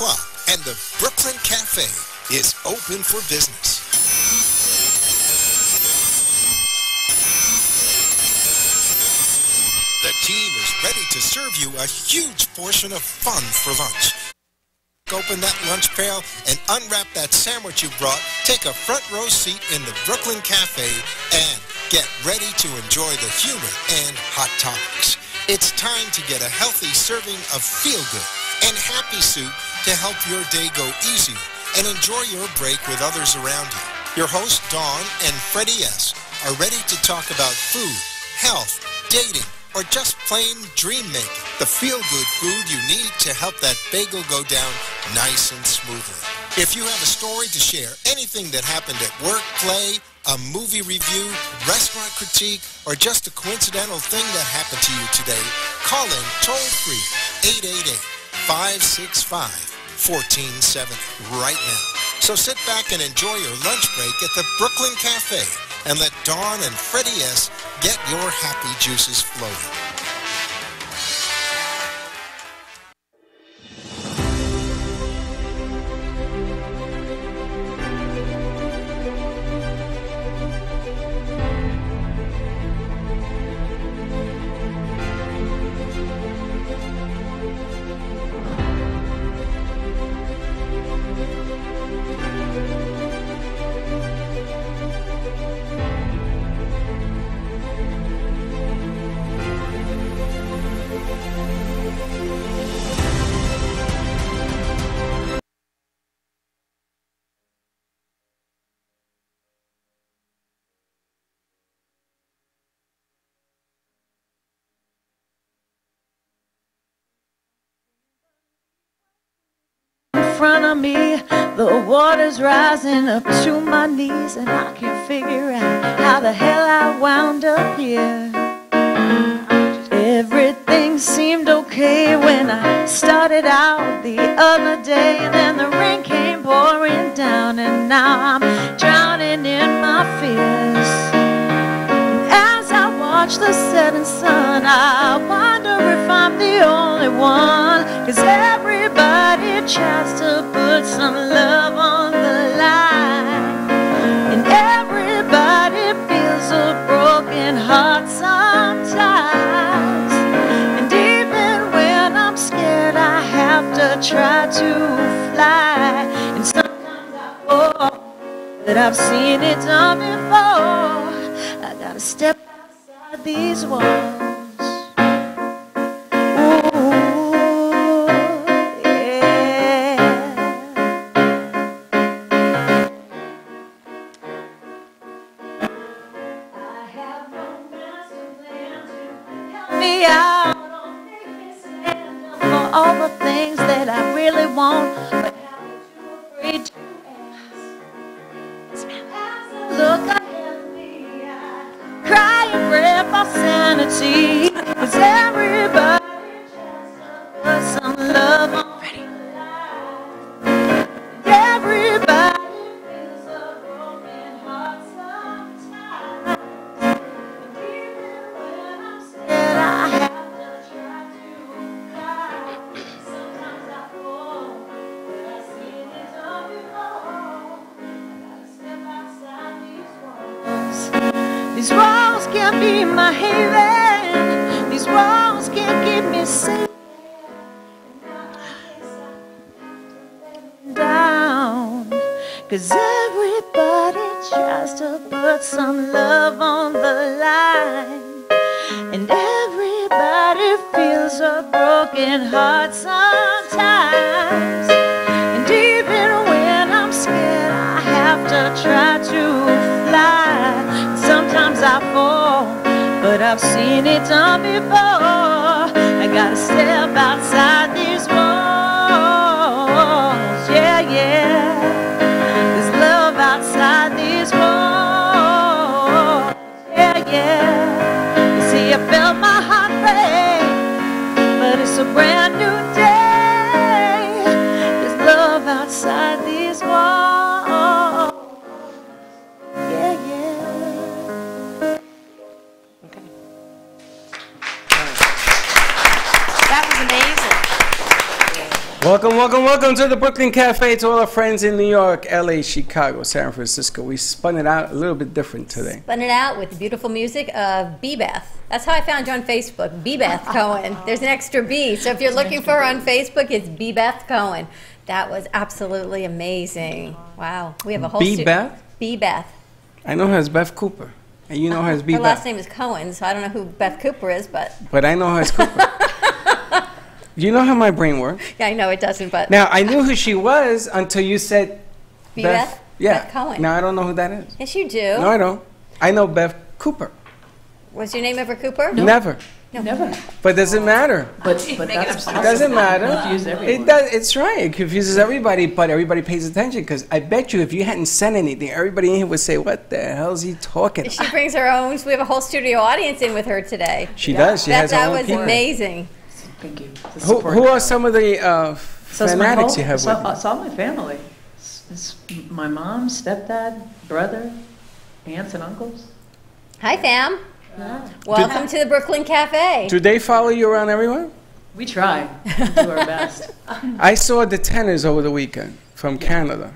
Club and the Brooklyn Cafe is open for business. The team is ready to serve you a huge portion of fun for lunch. Open that lunch pail and unwrap that sandwich you brought, take a front row seat in the Brooklyn Cafe, and get ready to enjoy the humor and hot topics. It's time to get a healthy serving of feel-good and happy soup to help your day go easier and enjoy your break with others around you. Your hosts, Dawn and Freddy S., are ready to talk about food, health, dating, or just plain dream-making. The feel-good food you need to help that bagel go down nice and smoothly. If you have a story to share, anything that happened at work, play, a movie review, restaurant critique, or just a coincidental thing that happened to you today, call in toll-free 888-565-1470 right now. So sit back and enjoy your lunch break at the Brooklyn Cafe and let Dawn and Freddy S. get your happy juices flowing. In front of me, the water's rising up to my knees, and I can't figure out how the hell I wound up here. Everything seemed okay when I started out the other day, and then the rain came pouring down, and now I'm drowning in my fears. As I watch the setting sun, I wonder if I'm the only one, 'cause everybody tries to put some love on the line, and everybody feels a broken heart sometimes. And even when I'm scared, I have to try to fly, and sometimes I fall, but I've seen it done before. I gotta step outside these walls. All the things that I really want, but how too afraid to ask. Look ahead of me, I cry and pray for sanity, 'cause everybody just put some love on Freddy. Everybody feels a broken heart sometimes, and even when I'm scared, I have to try to cry. Sometimes I fall, but I've seen it all before. I gotta step outside these walls. These walls can't be my haven. These walls can't keep me safe. Down, 'cause everybody tries to put some love on the line, and everybody feels a broken heart sometimes. And even when I'm scared, I have to try to fly. Sometimes I fall, but I've seen it done before. I gotta step outside these walls. Yeah, yeah. There's love outside these walls. Yeah, yeah. You see, I felt my heart break, but it's a brand new day. There's love outside these walls. Yeah, yeah. Okay. That was amazing. Welcome, welcome, welcome to the Brooklyn Cafe, to all our friends in New York, LA, Chicago, San Francisco. We spun it out a little bit different today. Spun it out with the beautiful music of B. Beth. That's how I found you on Facebook, B. Beth Cohen. There's an extra B. So if you're looking for her on Facebook, it's B. Beth Cohen. That was absolutely amazing. Wow. We have a whole B. Beth? B. Beth. I know her as Beth Cooper. And you know her as B. Her Beth. last name is Cohen, so I don't know who Beth Cooper is, but But I know her as Cooper. You know how my brain works. yeah, I know it doesn't, but Now, I knew who she was until you said B. Beth? Yeah. Beth Cohen. Now I don't know who that is. Yes, you do. No, I don't. I know Beth Cooper. Was your name ever Cooper? Never. No. Never. But does it matter? But that's It doesn't matter. Confuse everyone. It does. It's right. It confuses everybody, but everybody pays attention because I bet you if you hadn't said anything, everybody in here would say, "What the hell is he talking She about?" brings her own. We have a whole studio audience in with her today. She does. She That, has her that own was people. amazing. Thank you. The Who support are crowd. some of the So it's my fanatics whole- you have so- with you? It's all my family. It's my mom, stepdad, brother, aunts and uncles. Hi, fam. Welcome to the Brooklyn Cafe. Do they follow you around everywhere? We try. We do our best. I saw the tenors over the weekend from Canada,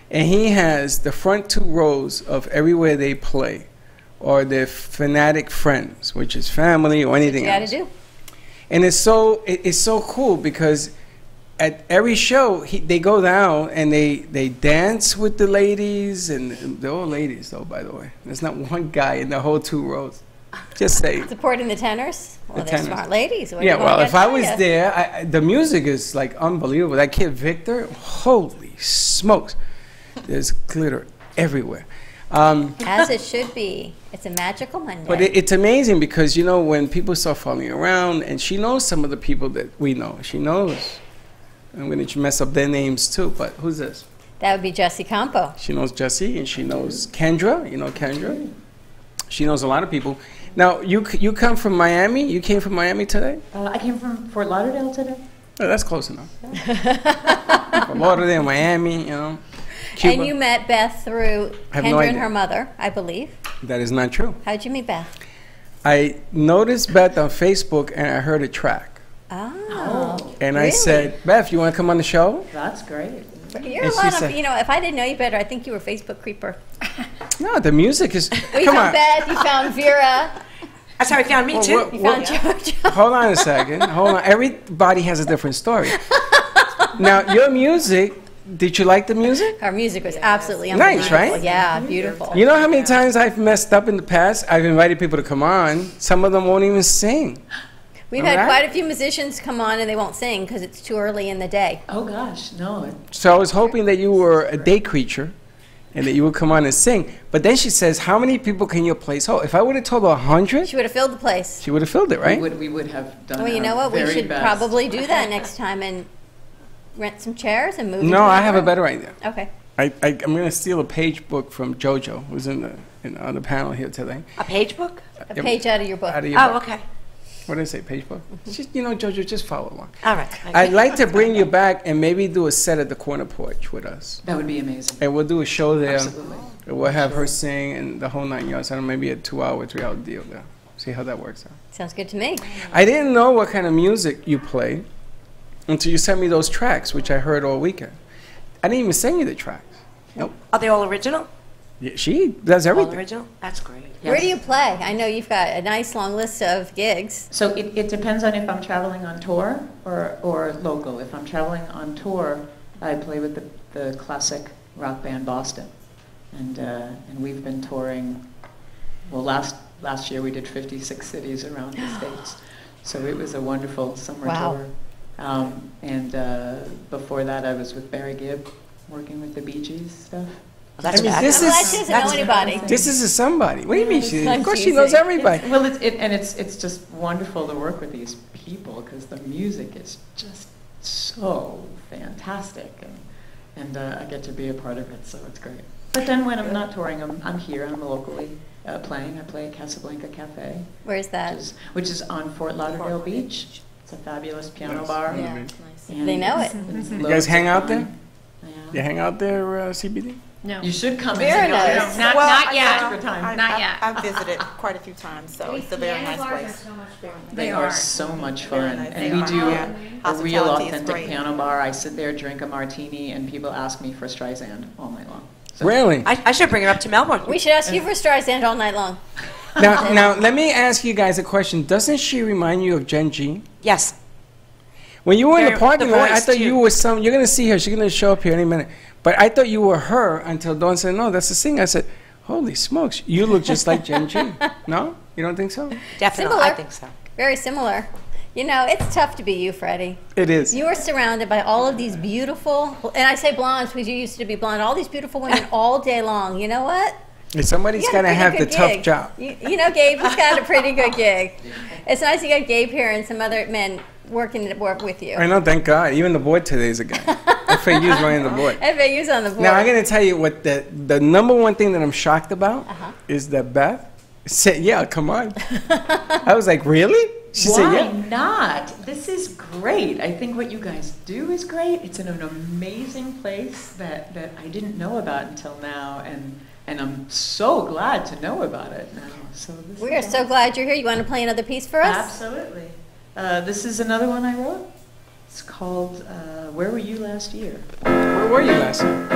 and he has the front 2 rows of everywhere they play, or their fanatic friends, which is family or anything You got to else. do. And it's so cool because at every show they go down and they dance with the ladies, and they're all ladies though, by the way. There's not one guy in the whole 2 rows. Just saying. Supporting the tenors. Well, The they're tenors. smart ladies. What do Yeah, you want well, me if to I tell was ya? there, the music is like unbelievable. That kid Victor, holy smokes, there's glitter everywhere. As it should be. It's a magical Monday. But it's amazing because, you know, when people start following around, and she knows some of the people that we know. She knows. I'm going to mess up their names too, but who's this? That would be Jesse Campo. She knows Jesse, and she knows Kendra. You know Kendra? She knows a lot of people. Now, you come from Miami? You came from Miami today? I came from Fort Lauderdale today. Oh, that's close enough. From Lauderdale, Miami, you know. Cuba. And you met Beth through I have no Kendra and idea. her mother, I believe. That is not true. How'd you meet Beth? I noticed Beth on Facebook, and I heard a track. Oh. And I Really? said, Beth, you want to come on the show? That's great. You're And a she lot said- of, you know, if I didn't know you better, I think you were a Facebook creeper. No, the music is. Well, you Come found on. Beth, you found Vera, That's how he found me, Well, too. what- you found Georgia. Hold on a second. Hold on. Everybody has a different story. Now, your music, did you like the music? Our music was absolutely Nice, unbelievable. right? Yeah, beautiful. You know how many times I've messed up in the past? I've invited people to come on. Some of them won't even sing. We've All had right. quite a few musicians come on and they won't sing because it's too early in the day. Oh gosh, no. So I was hoping that you were a day creature and that you would come on and sing. But then she says, how many people can your place hold? If I would have told her 100, She would have filled the place. she would have filled it, right? We would have done. Well, you our know what? We very should best. probably do that next time and rent some chairs and move. No, into I have a room. better idea. Okay. I'm going to steal a page book from JoJo, who's on the panel here today. A page book? A page out of your book. Out of your Oh, book. okay. What did I say, page book? Just, you know, JoJo, just follow along. All right. I'd like to bring you back and maybe do a set at the corner porch with us. That would be amazing. And we'll do a show there. Absolutely. And we'll have her sing and the whole 9 yards. I don't know, maybe a 2-hour, 3-hour deal there. See how that works out. Sounds good to me. I didn't know what kind of music you play until you sent me those tracks, which I heard all weekend. I didn't even send you the tracks. Nope. Are they all original? Yeah, she does All everything. original? That's great. Where do you play? I know you've got a nice long list of gigs. So it depends on if I'm traveling on tour or local. If I'm traveling on tour, I play with the classic rock band Boston, and we've been touring. Well, last year we did 56 cities around the states, so it was a wonderful summer Wow. tour. And before that, I was with Barry Gibb, working with the Bee Gees stuff. Well, that's I mean, bad. this I'm glad is- she doesn't know anybody. This is a somebody. What do you mean? She, I'm of course she knows teasing. everybody. Well, it's just wonderful to work with these people because the music is just so fantastic, and I get to be a part of it, so it's great. But then when I'm not touring, I'm here. I'm locally playing. I play at Casablanca Cafe, Where's that? which is on Fort Lauderdale Beach. It's a fabulous piano bar. Yeah. And They know it. it's You guys hang out there? Yeah. You hang out there, CBD? No. You should come Very and see nice. Not yet. time. Not yet. I've visited quite a few times, so it's a very nice place. They are so much fun. Nice. And They we are. do Yeah. a real Hospitality is authentic great. piano bar. I sit there, drink a martini, and people ask me for Streisand all night long. So Really? I should bring her up to Melbourne. We should ask you for Streisand all night long. Now, let me ask you guys a question. Doesn't she remind you of Jen G? Yes. When you were in the Very- parking the lot, I voice, thought too. you were some. You're gonna see her. She's gonna show up here any minute. But I thought you were her until Dawn said, "No, that's the singer." I said, "Holy smokes, you look just like Jen G." No, you don't think so? Definitely. Similar. I think so. Very similar. You know, it's tough to be you, Freddie. It is. You are surrounded by all of these beautiful, and I say blondes because you used to be blonde, all these beautiful women all day long. You know what? Somebody's You got a gonna have pretty the good tough gig. job. You know, Gabe, he's got a pretty good gig. It's nice you got Gabe here and some other men working with you. I know, thank God. Even the board today is a guy. FAU's running the board. FAU's on the board. Now I'm gonna tell you what the number one thing that I'm shocked about is that Beth said, "Yeah, come on." I was like, "Really?" She Why said, "Yeah." not? This is great. I think what you guys do is great. It's an amazing place that I didn't know about until now, and I'm so glad to know about it now. So this We is are so glad you're here. You want to play another piece for us? Absolutely. This is another one I wrote. It's called "Where Were You Last Year." Where were you last year?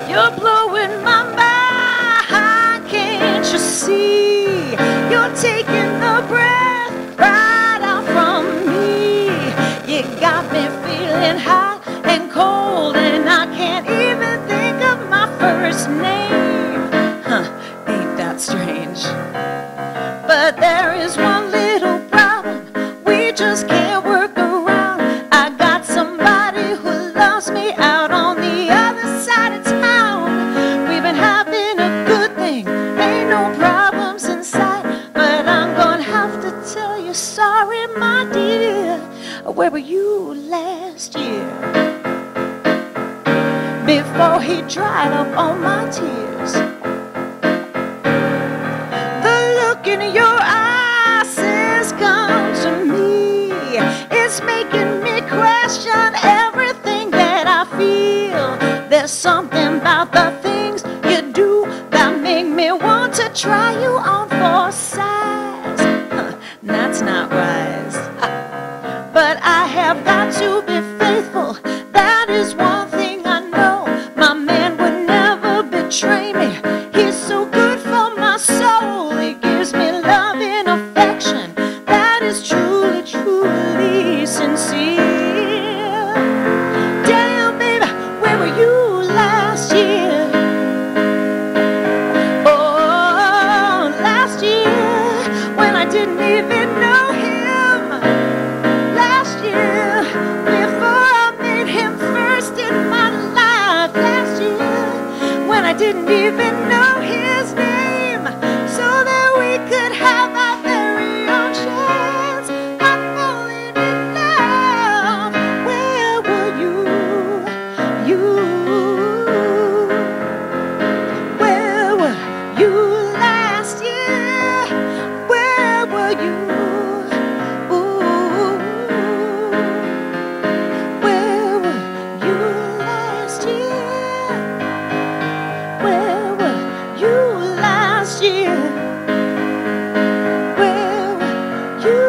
You're blowing my mind, can't you see? You're taking the breath right out from me. You got me feeling hot and cold, and I can't even think of my first name. Huh, ain't that strange? But there is one little problem we just can't work around. I got somebody who loves me out on the other side of town. We've been having a good thing, ain't no problems in sight. But I'm gonna have to tell you, sorry, my dear. Where were you last year? Before he dried up all my tears. The look in your eyes says, come to me. It's making me question everything that I feel. There's something about the things you do that make me want to try you on for size. That's not wise. But I have got to be faithful. That is one thing I know. My man would never betray me. He's so good for my soul. He gives me love and affection that is truly, truly sincere. Damn, baby, where were you last year? Oh, last year, when I didn't even know him. Last year, before I made him first in my life. Last year, when I didn't even know his name, so that we could have our very own chance of falling in love. Where were you? Where were you last year? Where were you? Where were you last year? Where were you last year? Where were you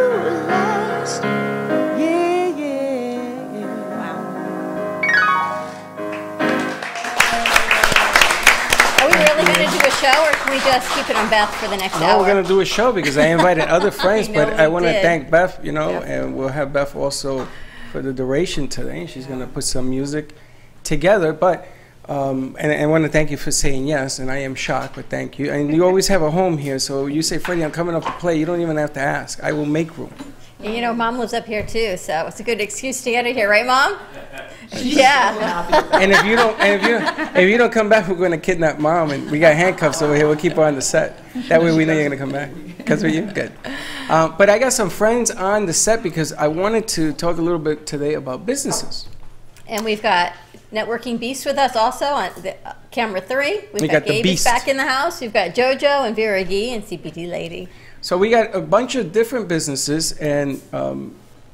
last? Yeah. Wow. Are we really going to do a show, or can we just keep it on Beth for the next No, hour? we're gonna do a show because I invited other friends, I know but I we want to did. thank Beth, and we'll have Beth also for the duration today. She's gonna put some music together, but and I want to thank you for saying yes, and I am shocked, but thank you. And you always have a home here, so you say, Freddie, I'm coming up to play. You don't even have to ask. I will make room. And you know, Mom lives up here too, so it's a good excuse to get her here, right, Mom? Yeah. And if you don't come back, we're going to kidnap Mom, and we got handcuffs over here. We'll keep her on the set. That way we know you're going to come back. Because of you? Good. But I got some friends on the set because I wanted to talk a little bit today about businesses. And we've got Networking Beast with us also on the, camera 3. We We've got got the Gabe Beast. back in the house. We've got JoJo and Vera Gee and CPT Lady. So we got a bunch of different businesses, and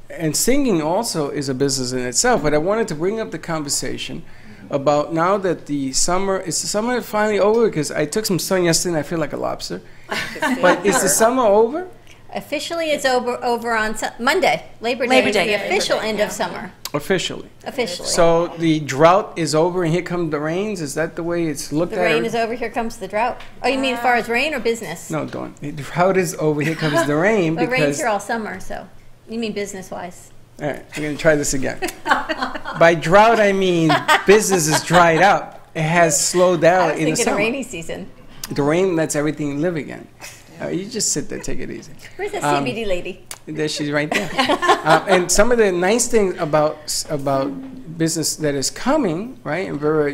and singing also is a business in itself. But I wanted to bring up the conversation about now that the summer finally over? Because I took some sun yesterday and I feel like a lobster. But is the summer over? Officially, it's over on Monday. Labor Day is the official end of summer. Officially. Officially. So the drought is over and here come the rains? Is that the way it's looked at? The rain is over, here comes the drought. Oh, you mean as far as rain or business? No, don't. The drought is over, here comes the rain. But rain's here all summer, so you mean business-wise. All right, we're going to try this again. By drought, I mean business is dried up. It has slowed down in the summer. Rainy season. The rain lets everything live again. You just sit there, take it easy. Where's that CBD lady? There, she's right there. And some of the nice things about business that is coming, right? And Vera,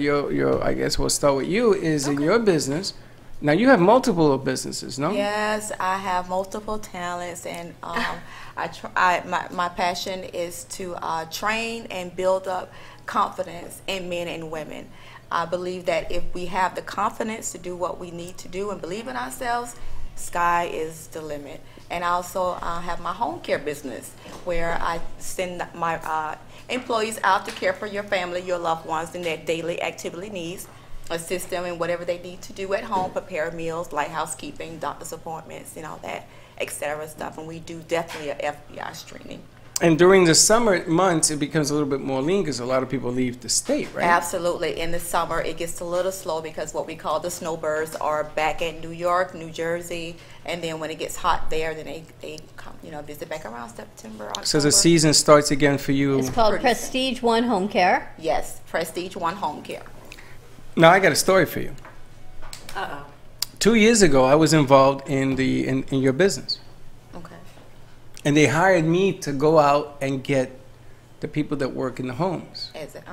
I guess we'll start with you. Is in your business. Now you have multiple businesses, no? Yes, I have multiple talents, and my passion is to train and build up confidence in men and women. I believe that if we have the confidence to do what we need to do and believe in ourselves, sky is the limit. And I also have my home care business where I send my employees out to care for your family, your loved ones, in their daily activity needs, assist them in whatever they need to do at home, prepare meals, light housekeeping, doctor's appointments, all that, etc. stuff. And we do definitely a FBI screening. And during the summer months, it becomes a little bit more lean because a lot of people leave the state, right? Absolutely. In the summer, it gets a little slow because what we call the snowbirds are back in New York, New Jersey, and then when it gets hot there, then they come, visit back around September, October. So the season starts again for you. It's called Prestige One Home Care. Yes, Prestige One Home Care. Now I got a story for you. 2 years ago, I was involved in your business. Okay. And they hired me to go out and get the people that work in the homes. Is it?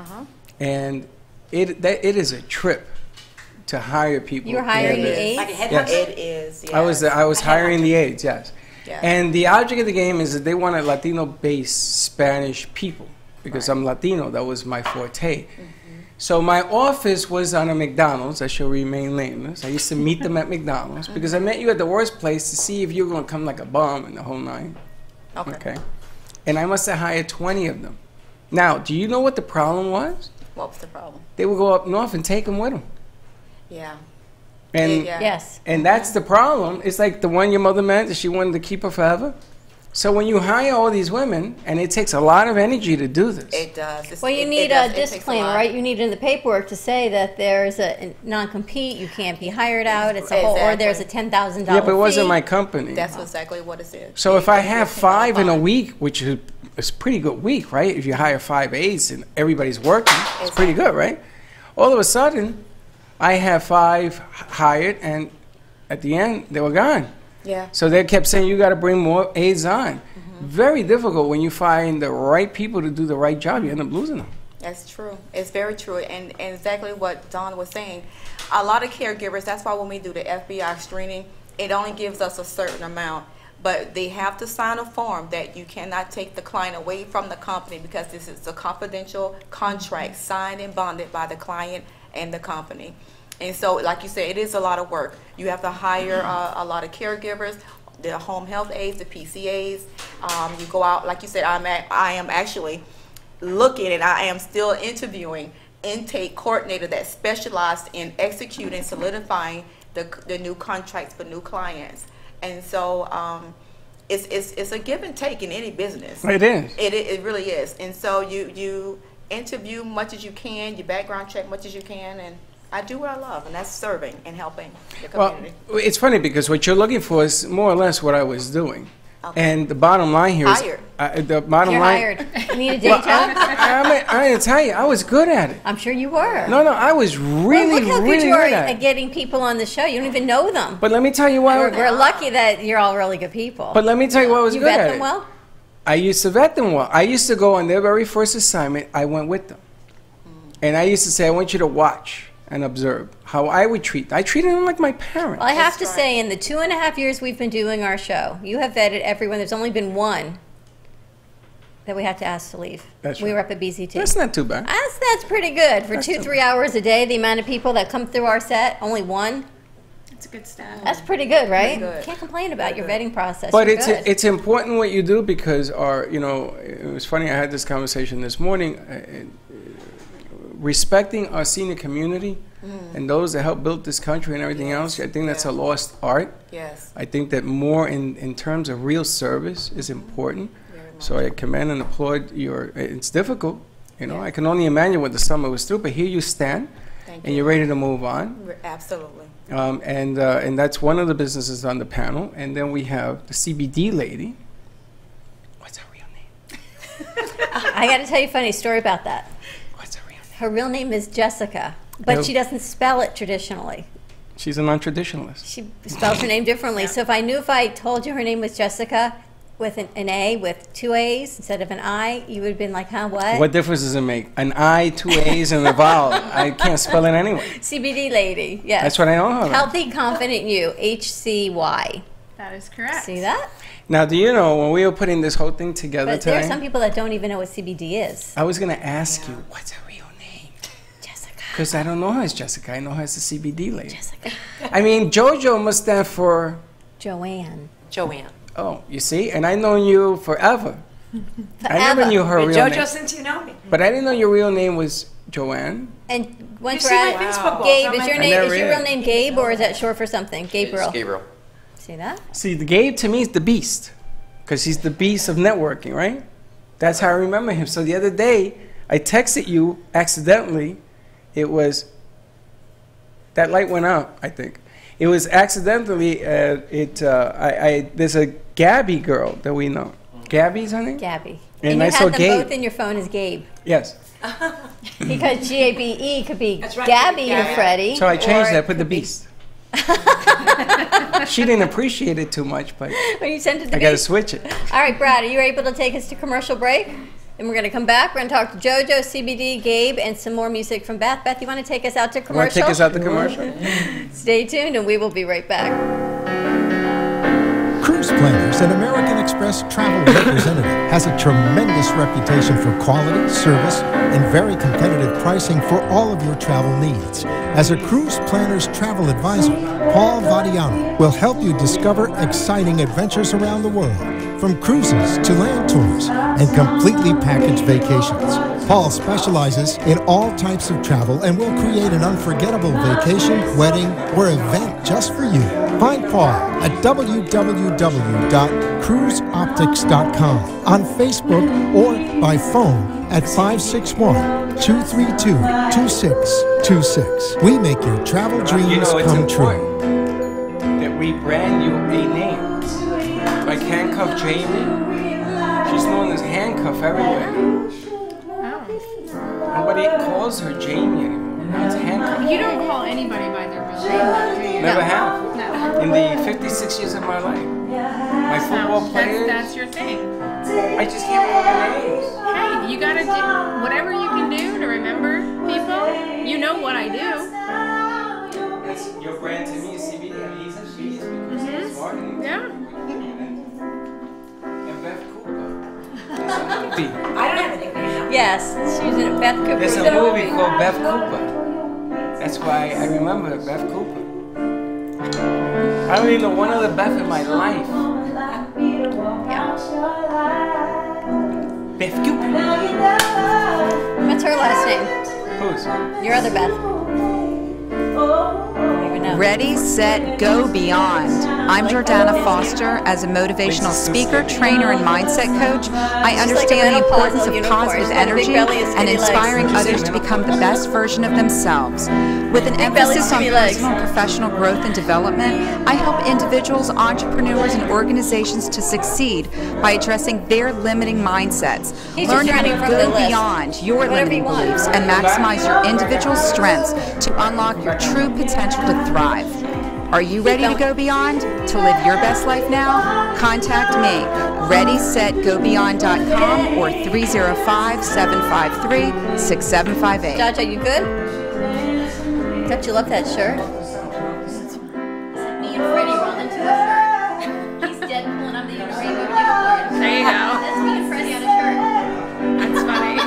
And it is a trip to hire people. You're hiring the aides? Like a headhunter? Yes. It is. Yes. I was hiring the aides. Yes. Yeah. And the object of the game is that they wanted Latino-based Spanish people because I'm Latino. That was my forte. So my office was on a McDonald's. I shall remain nameless. I used to meet them at McDonald's because I met you at the worst place to see if you were going to come like a bomb in the whole nine. Okay. And I must have hired 20 of them. Now, do you know what the problem was? What was the problem? They would go up north and take them with them. Yeah. And Yes. And that's the problem. It's like the one your mother met that she wanted to keep her forever. So when you hire all these women, and it takes a lot of energy to do this. It does. Well, you need a disclaimer, right? You need in the paperwork to say that there's a non-compete, you can't be hired out, it's a whole, or there's a $10,000 Yeah, but it wasn't fee. my company. That's exactly what it is. So if I have 5 in a week, which is a pretty good week, right? If you hire 5 aides and everybody's working, it's pretty good, right? All of a sudden, I have 5 hired, and at the end, they were gone. Yeah. So they kept saying, you got to bring more aides on. Very difficult when you find the right people to do the right job. You end up losing them. That's true. It's very true. And exactly what Don was saying. A lot of caregivers, that's why when we do the FBI screening, it only gives us a certain amount. But they have to sign a form that you cannot take the client away from the company because this is a confidential contract signed and bonded by the client and the company. And so, like you said, it is a lot of work. You have to hire a lot of caregivers, the home health aides, the PCAs. You go out, like you said, I am actually looking and I am still interviewing intake coordinator that specialized in executing, solidifying the new contracts for new clients. And so it's a give and take in any business. It is. It really is. And so you interview much as you can, you background check much as you can, and I do what I love, and that's serving and helping the community. Well, it's funny because what you're looking for is more or less what I was doing. Okay. And the bottom line here is... the bottom You're line, hired. You need a day job? I'm going to tell you, I was good at it. I'm sure you were. No, I was really, look how really good you are good at it. at getting people on the show. You don't even know them. But let me tell you why... We're lucky that you're all really good people. But let me tell you why I was good at it. You vet them well? I used to vet them well. I used to go on their very first assignment, I went with them. And I used to say, I want you to watch and observe how I would treat. I treated them like my parents. Well, I have to say, in the 2.5 years we've been doing our show, you have vetted everyone. There's only been one that we had to ask to leave. That's we right. were up at BCT. That's not too bad. That's pretty good. For 2-3 hours a day, the amount of people that come through our set, only one. It's a good stat. That's pretty good, right? Pretty good. Can't complain about your vetting process. But You're it's good. it's important what you do because it was funny. I had this conversation this morning. Respecting our senior community and those that help build this country and everything else, I think that's a lost art. Yes. I think that more in terms of real service is important. So I commend and applaud it's difficult. I can only imagine what the summer was through, but here you stand and you're ready to move on. Absolutely. And that's one of the businesses on the panel. And then we have the CBD lady. What's her real name? I got to tell you a funny story about that. What's her real name? Her real name is Jessica, but she doesn't spell it traditionally. She's a non-traditionalist. She spells her name differently. So if I told you her name was Jessica with an A with 2 A's instead of an I, you would have been like, huh, what? What difference does it make? An I, 2 A's, and a vowel. I can't spell it anyway. CBD lady, yes. That's what I know how to. Healthy, confident you, HCY. That is correct. See that? Now, do you know, when we were putting this whole thing together But there are today, some people that don't even know what CBD is. I was going to ask you, what's her real name? Jessica. Because I don't know her as Jessica. I know her as the CBD lady. Jessica. I mean, JoJo must stand for... Joanne. Joanne. Oh, you see? And I known you forever. I never knew her real JoJo name. since you know me. But I didn't know your real name was Joanne. And once You we're see at my Facebook wall. Gabe, It's is on your my- name never is your read real it. name Gabe or is that short for something? Gabriel. It's Gabriel. See that? See, the Gabe to me is the beast. Because he's the beast of networking, right? That's how I remember him. So the other day, I texted you accidentally. It was... That light went out, I think. It was accidentally, there's a Gabby girl that we know. Gabby's her name? Gabby. And you I saw had them Gabe. both in your phone as Gabe. Yes. Because GABE could be That's right. Gabby Yeah. or Freddy. So I changed or that, it put the could be- beast. She didn't appreciate it too much, but When you sent it to I me. got to switch it. All right, Brad, are you able to take us to commercial break? Then we're going to come back. We're going to talk to JoJo, CBD, Gabe, and some more music from Beth. Beth, you want to take us out to You want commercial? to take us out the commercial? Stay tuned, and we will be right back. Cruise Planners, an American Express travel representative, has a tremendous reputation for quality, service, and very competitive pricing for all of your travel needs. As a Cruise Planners travel advisor, Paul Vadiano will help you discover exciting adventures around the world, from cruises to land tours and completely packaged vacations. Paul specializes in all types of travel and will create an unforgettable vacation, wedding, or event just for you. Find Paul at www.cruiseoptics.com, on Facebook, or by phone at 561-232-2626. We make your travel dreams come true. That we brand you a name. Like Handcuff Jamie. She's known as Handcuff everywhere. Nobody calls her Jamie anymore. Now it's Handcuff. You don't call anybody by their real name, do you? Never have. No. In the 56 years of my life. My football players, That's your thing. I just can't remember names. Hey, you gotta do whatever you can do to remember people. You know what I do. That's your brand to me is CBD. He's a beast because he's marketing. Yeah. And Beth Cooper. There's a movie. I don't have a nickname. Yes, she's in Beth Cooper. There's a movie called Beth Cooper. That's why I remember her, Beth Cooper. I don't even know one other Beth in my life. Beth Cooper. What's her last name? Who's? Your other Beth. I don't even know. Ready, set, go beyond. I'm Jordana Foster. As a motivational speaker, trainer, and mindset coach, I understand the importance of positive energy and inspiring others to become the best version of themselves. With an emphasis on personal and professional growth and development, I help individuals, entrepreneurs, and organizations to succeed by addressing their limiting mindsets. He's Learn just how to running from the go list. beyond your Whatever limiting you want. beliefs and maximize your individual strengths to unlock your true potential to thrive. Are you ready to go beyond? To live your best life now? Contact me, readysetgobeyond.com or 305-753-6758. Jaja, you good? Don't you love that shirt? Me and Freddy rolled into a shirt. He's Deadpool and I'm the Rainbow Unicorn. There you go. That's me and Freddy on a shirt. That's funny.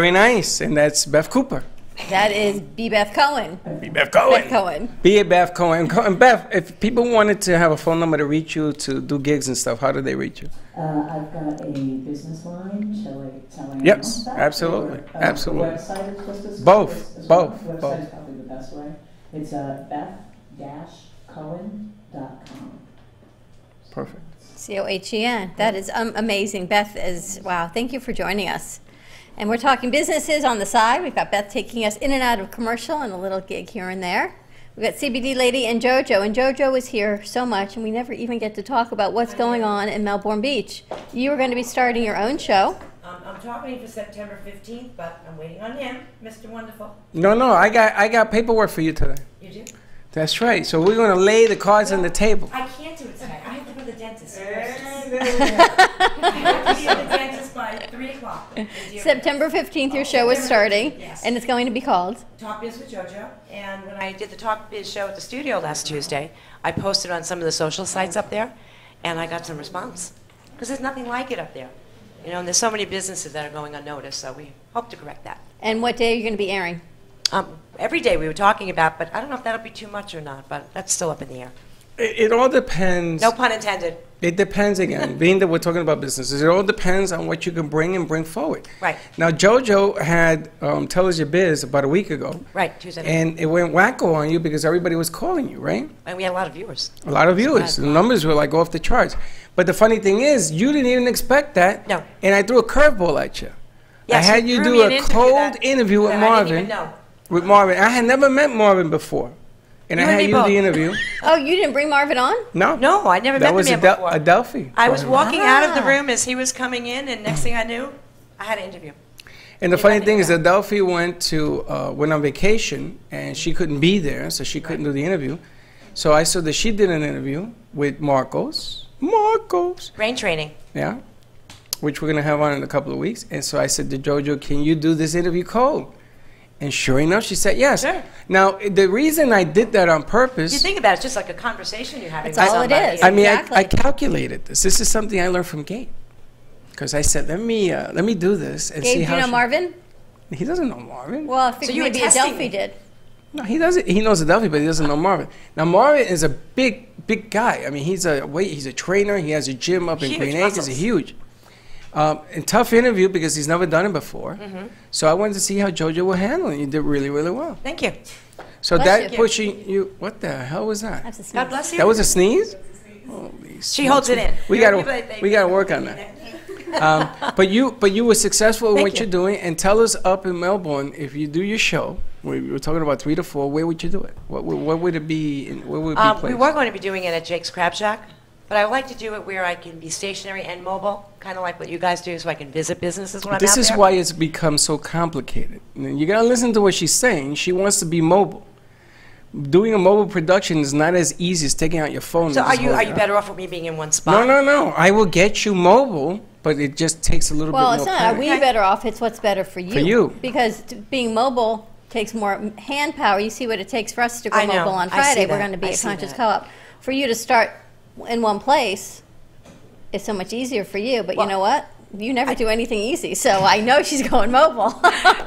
Very nice. And that's Beth Cooper. That is B. Beth Cohen. B. Beth Cohen. Beth Cohen. B. Beth Cohen. And Beth, if people wanted to have a phone number to reach you to do gigs and stuff, how do they reach you? I've got a business line. Shall I Yes, announce that? absolutely, Or, absolutely. The website is just as Both, as both, well. both. Website is probably the best way. It's beth-cohen.com. Perfect. Cohen. That is amazing. Beth is, wow, thank you for joining us. And we're talking businesses on the side. We've got Beth taking us in and out of commercial and a little gig here and there. We've got CBD Lady and JoJo. And JoJo is here so much, and we never even get to talk about what's going on in Melbourne Beach. You are going to be starting your own show. I'm talking for September 15th, but I'm waiting on him, Mr. Wonderful. No, I got paperwork for you today. You do? That's right. So we're going to lay the cards on the table. I can't do it tonight. I have to go to the dentist. I have to be at the dentist by 3 o'clock. September 15th, your show is starting, Yes. and it's going to be called Talk Biz with JoJo. And when I did the Talk Biz show at the studio last Tuesday, I posted on some of the social sites up there, and I got some response. Because there's nothing like it up there. You know, and there's so many businesses that are going unnoticed, so we hope to correct that. And what day are you going to be airing? Every day we were talking about, but I don't know if that'll be too much or not, but that's still up in the air. It all depends. No pun intended. It depends again. Being that we're talking about businesses, it all depends on what you can bring and bring forward. Right. Now, JoJo had Tell Us Your Biz about a week ago. Right, Tuesday night. And it went wacko on you because everybody was calling you, right? And we had a lot of viewers. A lot of viewers. The numbers were like off the charts. But the funny thing is, you didn't even expect that. No. And I threw a curveball at you. Yes, I had you do a cold interview with I Marvin. didn't even know. With Marvin. I had never met Marvin before. And I You and had me you both. the interview. Oh, you didn't bring Marvin on? No. No, I never That met was the man before. Adelphi. I was walking out of the Ah. room as he was coming in, and next thing I knew, I had an interview. And the Did funny nothing thing is, about Adelphi went on vacation, and she couldn't be there, so she couldn't do the interview. So I saw that she did an interview with Marcos. Brain training. Yeah. Which we're going to have on in a couple of weeks. And so I said to JoJo, can you do this interview cold? And sure enough, she said yes. Sure. Now, the reason I did that on purpose... You think about it, it's just like a conversation you're having That's with all it somebody. is. I mean, Exactly. I calculated this. This is something I learned from Gabe. Because I said, let me do this and see Gabe, do how you know she- Marvin? He doesn't know Marvin. Well, I think So you were maybe testing Adelphi me. did. No, he doesn't. He knows Adelphi, but he doesn't know Marvin. Now, Marvin is a big guy. I mean, he's a trainer. He has a gym up in Huge Green Acres. muscles. He's huge. And tough interview because he's never done it before. Mm-hmm. So I wanted to see how JoJo will handle it. You did really, really well. Thank you. So Bless that you. pushing you. What the hell was that? That's a sneeze. God bless you. That was a sneeze. Holy She holds it in. We There are gotta people that- we gotta work on that. But you were successful in Thank what you. you're doing. And tell us up in Melbourne, if you do your show, we were talking about 3 to 4. Where would you do it? What would it be? Where would it be We placed? were going to be doing it at Jake's Crab Shack, but I would like to do it where I can be stationary and mobile, kind of like what you guys do, so I can visit businesses when I'm This out is there. why it's become so complicated. You gotta listen to what she's saying. She wants to be mobile. Doing a mobile production is not as easy as taking out your phone. So and are just you holding it. better off with me being in one spot? No. I will get you mobile, but it just takes a little Well, bit it's more not. Are planning. we better off? It's what's better for you. For you. Because being mobile takes more hand power. You see what it takes for us to go I know. mobile on I see Friday. We're that. going to be I at see Conscious that. Co-op. For you to start in one place is so much easier for you. But Well, you know what? You never do anything easy. So I know she's going mobile.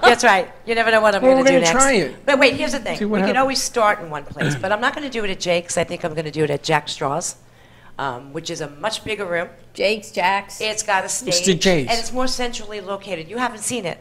That's right. You never know what I'm Well, going to we're do gonna next. try it. But wait, here's the thing. See We what can happens. always start in one place, but I'm not going to do it at Jake's. I think I'm going to do it at Jack Straw's, which is a much bigger room. Jake's, Jack's. It's got a stage, Mr. J's. and it's more centrally located. You haven't seen it,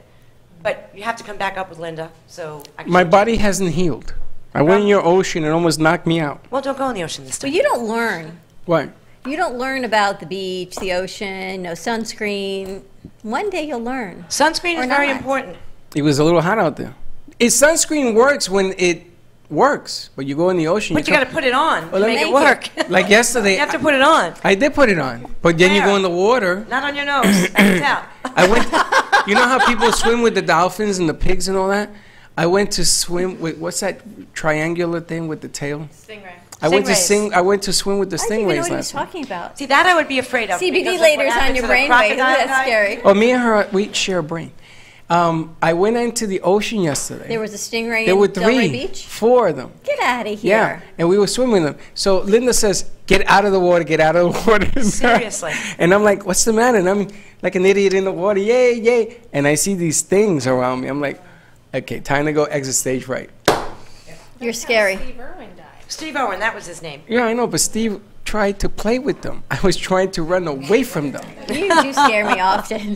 but you have to come back up with Linda. So I My can't- body hasn't healed. I went in your ocean and almost knocked me out. Well, don't go in the ocean this But time. you don't learn. What? You don't learn about the beach, the ocean, no sunscreen. One day you'll learn. Sunscreen Or is very not. important. It was a little hot out there. Sunscreen works when it works, but you go in the ocean. But you got to put it on to let make me- it work. Like yesterday, You have to put it on. I did put it on, but then you go Where? in the water. Not on your nose. I can tell. I went. You know how people swim with the dolphins and the pigs and all that? I went to swim with what's that triangular thing with the tail? Stingray. I went to Stingrays. I went to swim with the I don't even know stingrays what he's last night. talking about. See, that I would be afraid of. CBD because of what later's on happened your to the brainwave. crocodile That's guy. scary. Oh, me and her, we share a brain. I went into the ocean yesterday. There was a stingray There in were Delray Beach? 4 of them. Get out of here. Yeah, and we were swimming them. So Linda says, get out of the water, get out of the water. Seriously. And I'm like, what's the matter? And I'm like an idiot in the water, yay, yay. And I see these things around me. I'm like, okay, time to go exit stage right. You're scary. Steve Irwin died. Steve Owen, that was his name. Yeah, I know, but Steve tried to play with them. I was trying to run away from them. You do scare me often.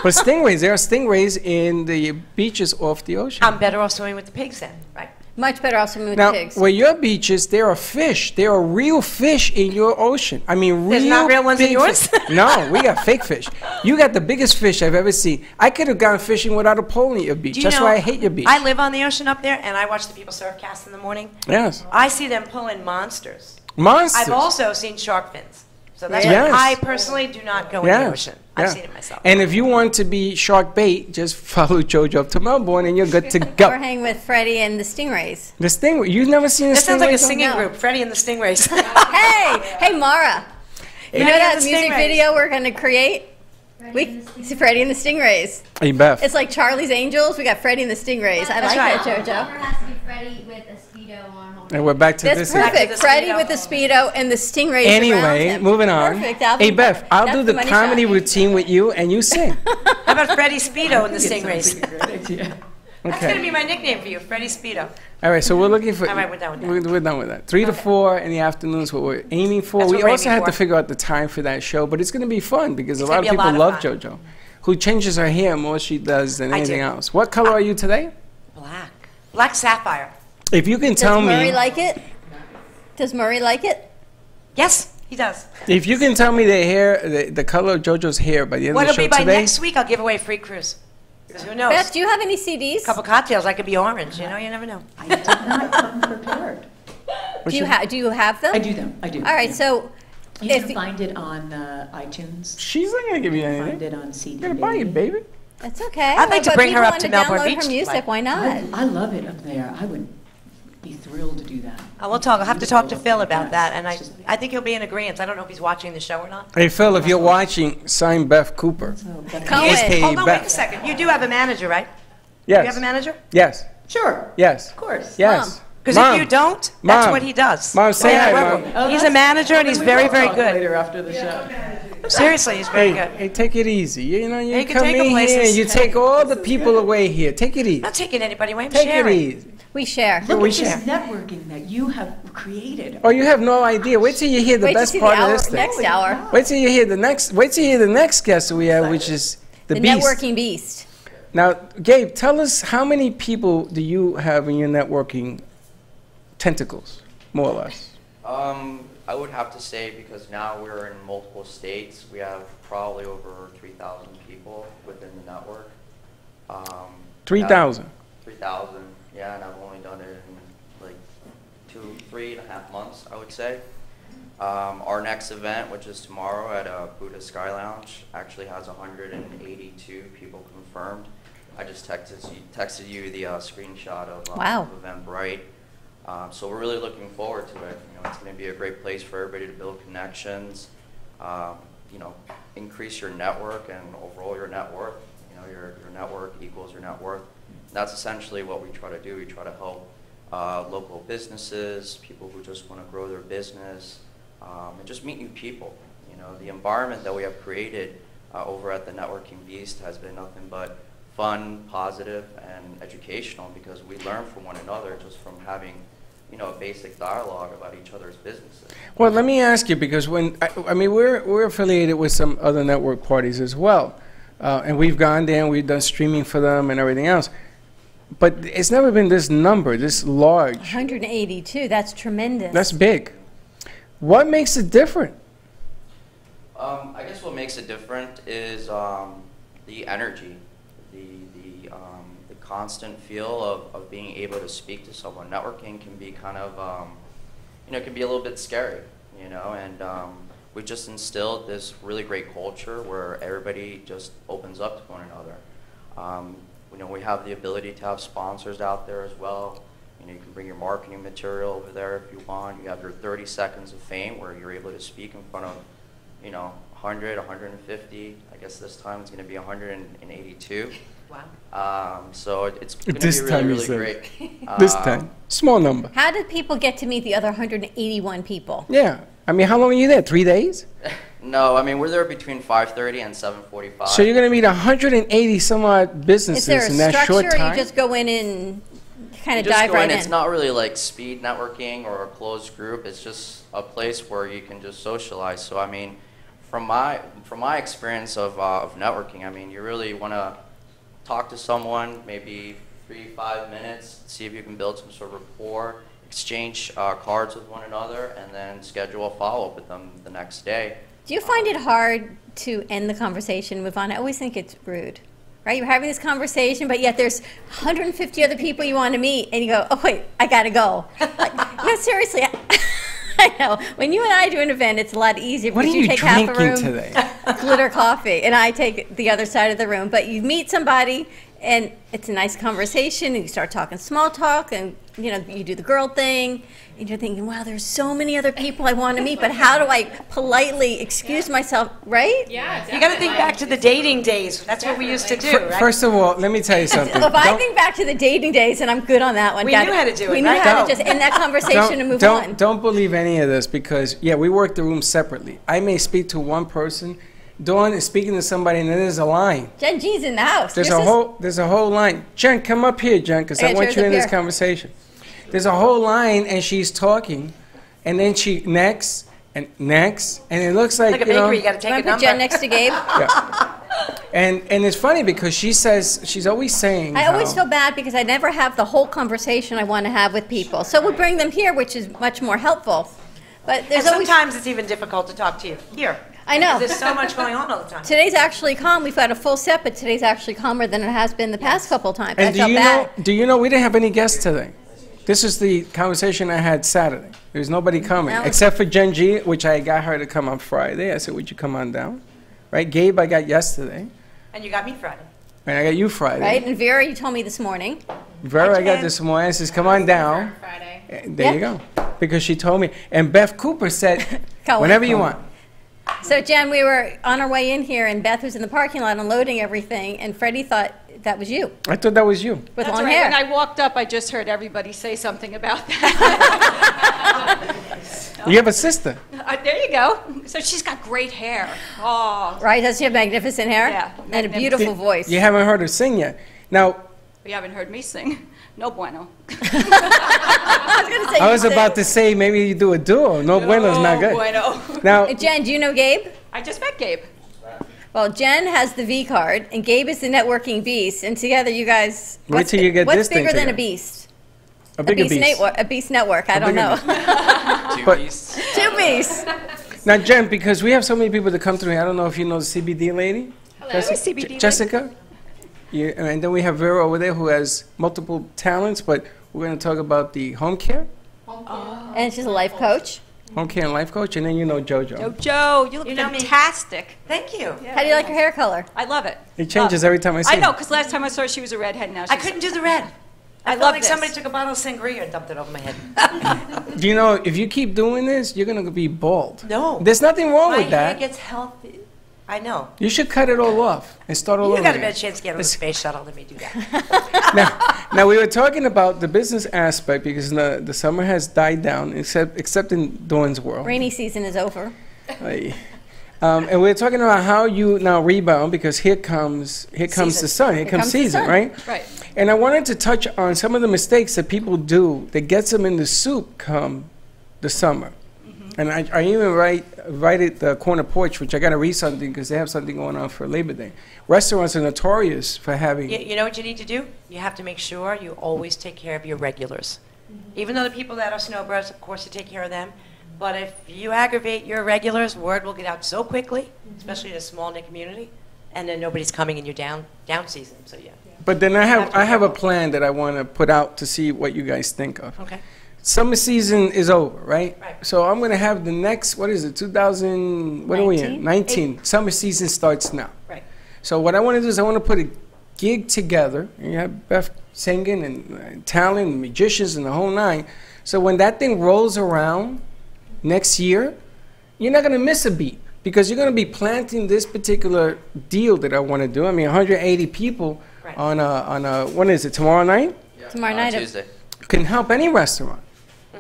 But stingrays, there are stingrays in the beaches off the ocean. I'm better off swimming with the pigs then, right? Much better off swimming with Now, pigs. where your beaches, there are fish. There are real fish in your ocean. I mean, There's not real ones in big yours? fish. No, we got fake fish. You got the biggest fish I've ever seen. I could have gone fishing without a pole in your beach. Do you That's know, why I hate your beach. I live on the ocean up there, and I watch the people surf cast in the morning. Yes. I see them pulling monsters. Monsters. I've also seen shark fins. So that's Yes. why I personally do not go in the ocean. I've yeah. seen it myself. And if you want to be shark bait, just follow JoJo up to Melbourne and you're good to Or go. hang with Freddy and the stingrays. The stingray, you've never seen a That sounds like a stingray? singing No. group, Freddy and the Stingrays. Hey, Mara. You know Freddy that and the music Stingrays. video we're going to create? It's Freddy and the Stingrays. Hey, Beth. It's like Charlie's Angels. We got Freddy and the Stingrays. I like right. that, JoJo. has to be Freddy with a Speedo on. And we're back to That's this. perfect. the Freddy Speedo. with the Speedo and the Stingrays around Anyway, him. moving on. Perfect. That'll Hey, be Beth, perfect. I'll That's do the money comedy shot. routine with you and you sing. How about Freddy Speedo and the Stingrays? Great idea. That's going to Okay. be my nickname for you, Freddy Speedo. All right, so we're looking for. All right, we're done with that. We're done with that. 3 to 4 in the afternoon is what we're aiming for. That's We what we're also aiming have to for. figure out the time for that show, but it's going to be fun because It's a lot of gonna be a people lot love of JoJo, who changes her hair more she does than I anything do. else. What color are you today? Black. Black sapphire. If you can tell Does Murray me, like it? Does Murray like it? Yes, he does. if you can tell me the hair, the color of JoJo's hair by the end What of it'll the be show by today. next week, I'll give away a free cruise. Because who knows? Beth, do you have any CDs? A couple cocktails, I could be orange. You know, you never know. I did not come prepared. Do you have them? I do them. I do. All right, yeah. so You if can find it on iTunes. She's not gonna give you You can find anything. it on CD. I'm gonna buy it, baby. that's okay. I'd like to But bring her people up want to Melbourne download Beach her music. tonight. Why not? I love it up there. I would be thrilled to do that. I'll have to talk to Beautiful. Phil about Yes, that, and it's just- I think he'll be in agreement. I don't know if he's watching the show or not. Hey Phil, if you're watching, sign Beth Cooper. So, but Come AKA in. Hold on, wait a Beth. second. You do have a manager, right? Yes. You have a manager? Yes. Sure. Yes. Of course. Yes. Because Mom. if you don't, that's Mom. what he does. Mom, say Yeah, hi, well, Mom. Oh, he's a that's- manager, and he's we very, will very talk good. Later after the show. Seriously, he's very good. Hey, take it easy. You know, you You can come take in 'em here, places. you take all the people away here. Take it easy. I'm not taking anybody away. I'm Take it sharing. easy. We share. Look we at this share. networking that you have created. Oh, you have no idea. Wait till you hear the Wait to best see the part of hour, this thing. next hour. Wait till you hear the next. Wait till you hear the next guest we have, which is the The Beast. networking beast. Now, Gabe, tell us how many people do you have in your networking tentacles, more or less? I would have to say, because now we're in multiple states, we have probably over 3,000 people within the network. 3,000. 3,000, yeah, and I've only done it in like 3.5 months, I would say. Our next event, which is tomorrow at Buddha Sky Lounge, actually has 182 people confirmed. I just texted you the screenshot of Wow. Eventbrite. So we're really looking forward to it. You know, it's going to be a great place for everybody to build connections. You know, increase your network and overall your net worth. You know, your network equals your net worth. That's essentially what we try to do. We try to help local businesses, people who just want to grow their business, and just meet new people. You know, the environment that we have created over at the Networking Beast has been nothing but fun, positive, and educational, because we learn from one another just from having, you know, a basic dialogue about each other's businesses. Well, let me ask you, because when I mean we're affiliated with some other network parties as well, and we've gone there and we've done streaming for them and everything else. But it's never been this number, this large. 182. That's tremendous. That's big. What makes it different? I guess what makes it different is the energy, the constant feel of being able to speak to someone. Networking can be kind of, you know, it can be a little bit scary, you know, and we just instilled this really great culture where everybody just opens up to one another. You know, we have the ability to have sponsors out there as well. You know, you can bring your marketing material over there if you want. You have your 30 seconds of fame where you're able to speak in front of, you know, 100, 150. I guess this time it's going to be 182. Wow. So it's going to This be time really, you really said. great. This time. Small number. How did people get to meet the other 181 people? Yeah. I mean, how long are you there? 3 days? No, I mean, we're there between 5:30 and 7:45. So you're going to meet 180 some odd businesses Is there a in that short structure, or time? you just go in and kind of You just dive go right in? It's not really like speed networking or a closed group. It's just a place where you can just socialize. So I mean, from my experience of networking, I mean, you really want to talk to someone, maybe 3-5 minutes, see if you can build some sort of rapport, exchange cards with one another, and then schedule a follow-up with them the next day. Do you find it hard to end the conversation and move on? I always think it's rude, right? You're having this conversation, but yet there's 150 other people you want to meet, and you go, oh, wait, I got to go. Like, no, seriously, I know. When you and I do an event, it's a lot easier What because are you you take half a drinking room, today? glitter coffee, and I take the other side of the room. But you meet somebody, and it's a nice conversation, and you start talking small talk, and you do the girl thing, and you're thinking, wow, there's so many other people I want to meet, but how do I politely excuse myself, right? Yeah, You got to think back to the dating days. That's what we used to do, right? First of all, let me tell you something. If I think back to the dating days, and I'm good on that one. We knew how to do it, We knew right? how Go. to just end that conversation and move on. Don't believe any of this because, yeah, we work the room separately. I may speak to one person. Dawn is speaking to somebody, and then there's a line. Jen G's in the house. There's a whole line. Jen, come up here, Jen, because I want you in this conversation. There's a whole line, and she's talking, and then she next, and it looks like a bakery, you got to take a Put number. Jen next to Gabe. Yeah. And it's funny because she's always saying. I always how- feel bad because I never have the whole conversation I want to have with people. So we bring them here, which is much more helpful. But there's And always sometimes it's even difficult to talk to you here. I know. There's so much going on all the time. Today's actually calm. We've had a full set, but today's actually calmer than it has been the past couple times. And I felt bad. do you know we didn't have any guests today? This is the conversation I had Saturday. There was nobody coming That was- except for Jen G, which I got her to come on Friday. I said, "Would you come on down?" Right? Gabe, I got yesterday, And you got me Friday. and I got you Friday. Right? And Vera, you told me this morning. Vera, I got this morning. I says, "Come on down." Friday. There you go. Because she told me, and Beth Cooper said, Go "Whenever on. you want." So, Jen, we were on our way in here, and Beth was in the parking lot unloading everything, and Freddie thought that was you I thought that was you. with That's long right. hair. When I walked up, I just heard everybody say something about that. You have a sister. There you go. So she's got great hair. Oh, Right? Does she have magnificent hair? Yeah, And a magnificent. beautiful voice. You haven't heard her sing yet. Now, you haven't heard me sing. No bueno. I was going to say I was you about to say maybe you do a duo. No bueno's not good. Bueno. Now, Jen, do you know Gabe? I just met Gabe. Well, Jen has the V card, and Gabe is the networking beast, and together you guys. Wait till you get what's this thing bigger than a together. beast? a bigger beast. A beast network. I don't bigger know. Two But- beasts. Two beasts. Now, Jen, because we have so many people that come through here, I don't know if you know the CBD lady. Hello. CBD lady. Jessica. Yeah, and then we have Vera over there who has multiple talents, but we're going to talk about the home care, And she's a life coach. home care and life coach, and then you know JoJo. Oh, Joe, you look You know me. fantastic. Thank you. How do you like her hair color? I love it. It changes every time I see I know, her. because last time I saw her, she was a redhead. Now she's I couldn't do the red. I felt love like this. somebody took a bottle of sangria and dumped it over my head. Do you know, if you keep doing this, you're going to be bald. No. There's nothing wrong My with hair that. gets healthy. I know. You should cut it all off and start all You over got a again. better chance to get on the space shuttle than me do that. Now, we were talking about the business aspect because the summer has died down, except in Dawn's world. Rainy season is over. Aye. And we're talking about how you now rebound because here comes the sun, here comes comes the season, sun. right? Right. And I wanted to touch on some of the mistakes that people do that gets them in the soup come the summer. And I even write at the corner porch, which I got to read something because they have something going on for Labor Day. Restaurants are notorious for having. You know what you need to do? You have to make sure you always take care of your regulars. Even though the people that are snowbirds, of course, you take care of them. But if you aggravate your regulars, word will get out so quickly, especially in a small knit community, and then nobody's coming in your down season. So yeah. But then I have to be have a careful. plan that I want to put out to see what you guys think of. Okay. Summer season is over, right? Right. So I'm going to have the next, what is it, 2000, what are we in? 19. Summer season starts now. Right. So what I want to do is I want to put a gig together, and you have Beth singing and talent and magicians and the whole nine. So when that thing rolls around next year, you're not going to miss a beat because you're going to be planting this particular deal that I want to do. I mean, 180 people on a when is it, tomorrow night? Yeah. Tomorrow night. Tuesday. Can help any restaurant.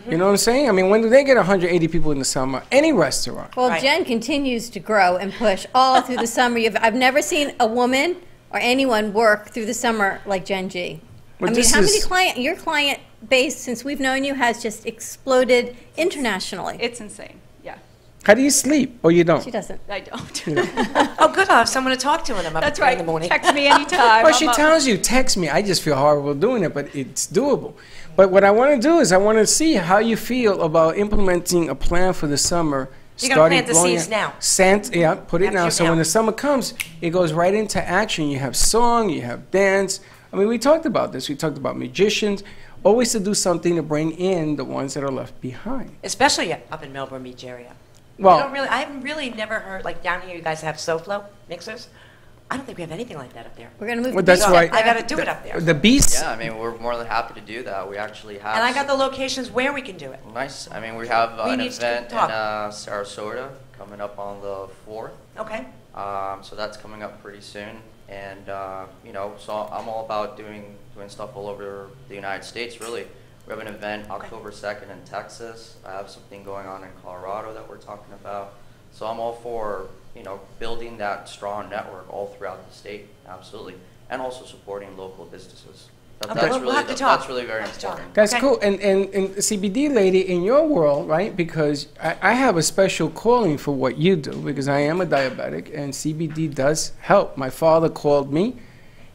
You know what I'm saying? I mean, when do they get 180 people in the summer? Any restaurant. Well, Jen continues to grow and push all through the summer. I've never seen a woman or anyone work through the summer like Jen G. Well, I mean, how many your client base, since we've known you, has just exploded internationally. It's insane. Yeah. How do you sleep? Or you don't? She doesn't. I don't. Oh, good. I'll have someone to talk to when I'm up That's at 3 right. in the morning. Text me anytime. Well, she I'm up. tells you, text me. I just feel horrible doing it, but it's doable. But what I want to do is I want to see how you feel about implementing a plan for the summer. You're going to plant the going seeds now. Yeah, put it Have now. to So now. when the summer comes, it goes right into action. You have song, you have dance. I mean, we talked about this. We talked about magicians. Always to do something to bring in the ones that are left behind. Especially up in Melbourne Beach area. Well, I've really never heard, like down here you guys have SoFlo mixers. I don't think we have anything like that up there. We're going to move well, the that's beast right. I got to do it up there. The Beasts. Yeah, I mean, we're more than happy to do that. We actually have. And I got the locations where we can do it. Nice. I mean, we have We an need to event in talk. Sarasota coming up on the 4th. Okay. So that's coming up pretty soon. And, you know, so I'm all about doing stuff all over the United States, really. We have an event October 2nd in Texas. I have something going on in Colorado that we're talking about. So I'm all for, you know, building that strong network all throughout the state, absolutely. And also supporting local businesses. That's really very important. That's cool. And CBD lady, in your world, right? Because I have a special calling for what you do because I am a diabetic and CBD does help. My father called me.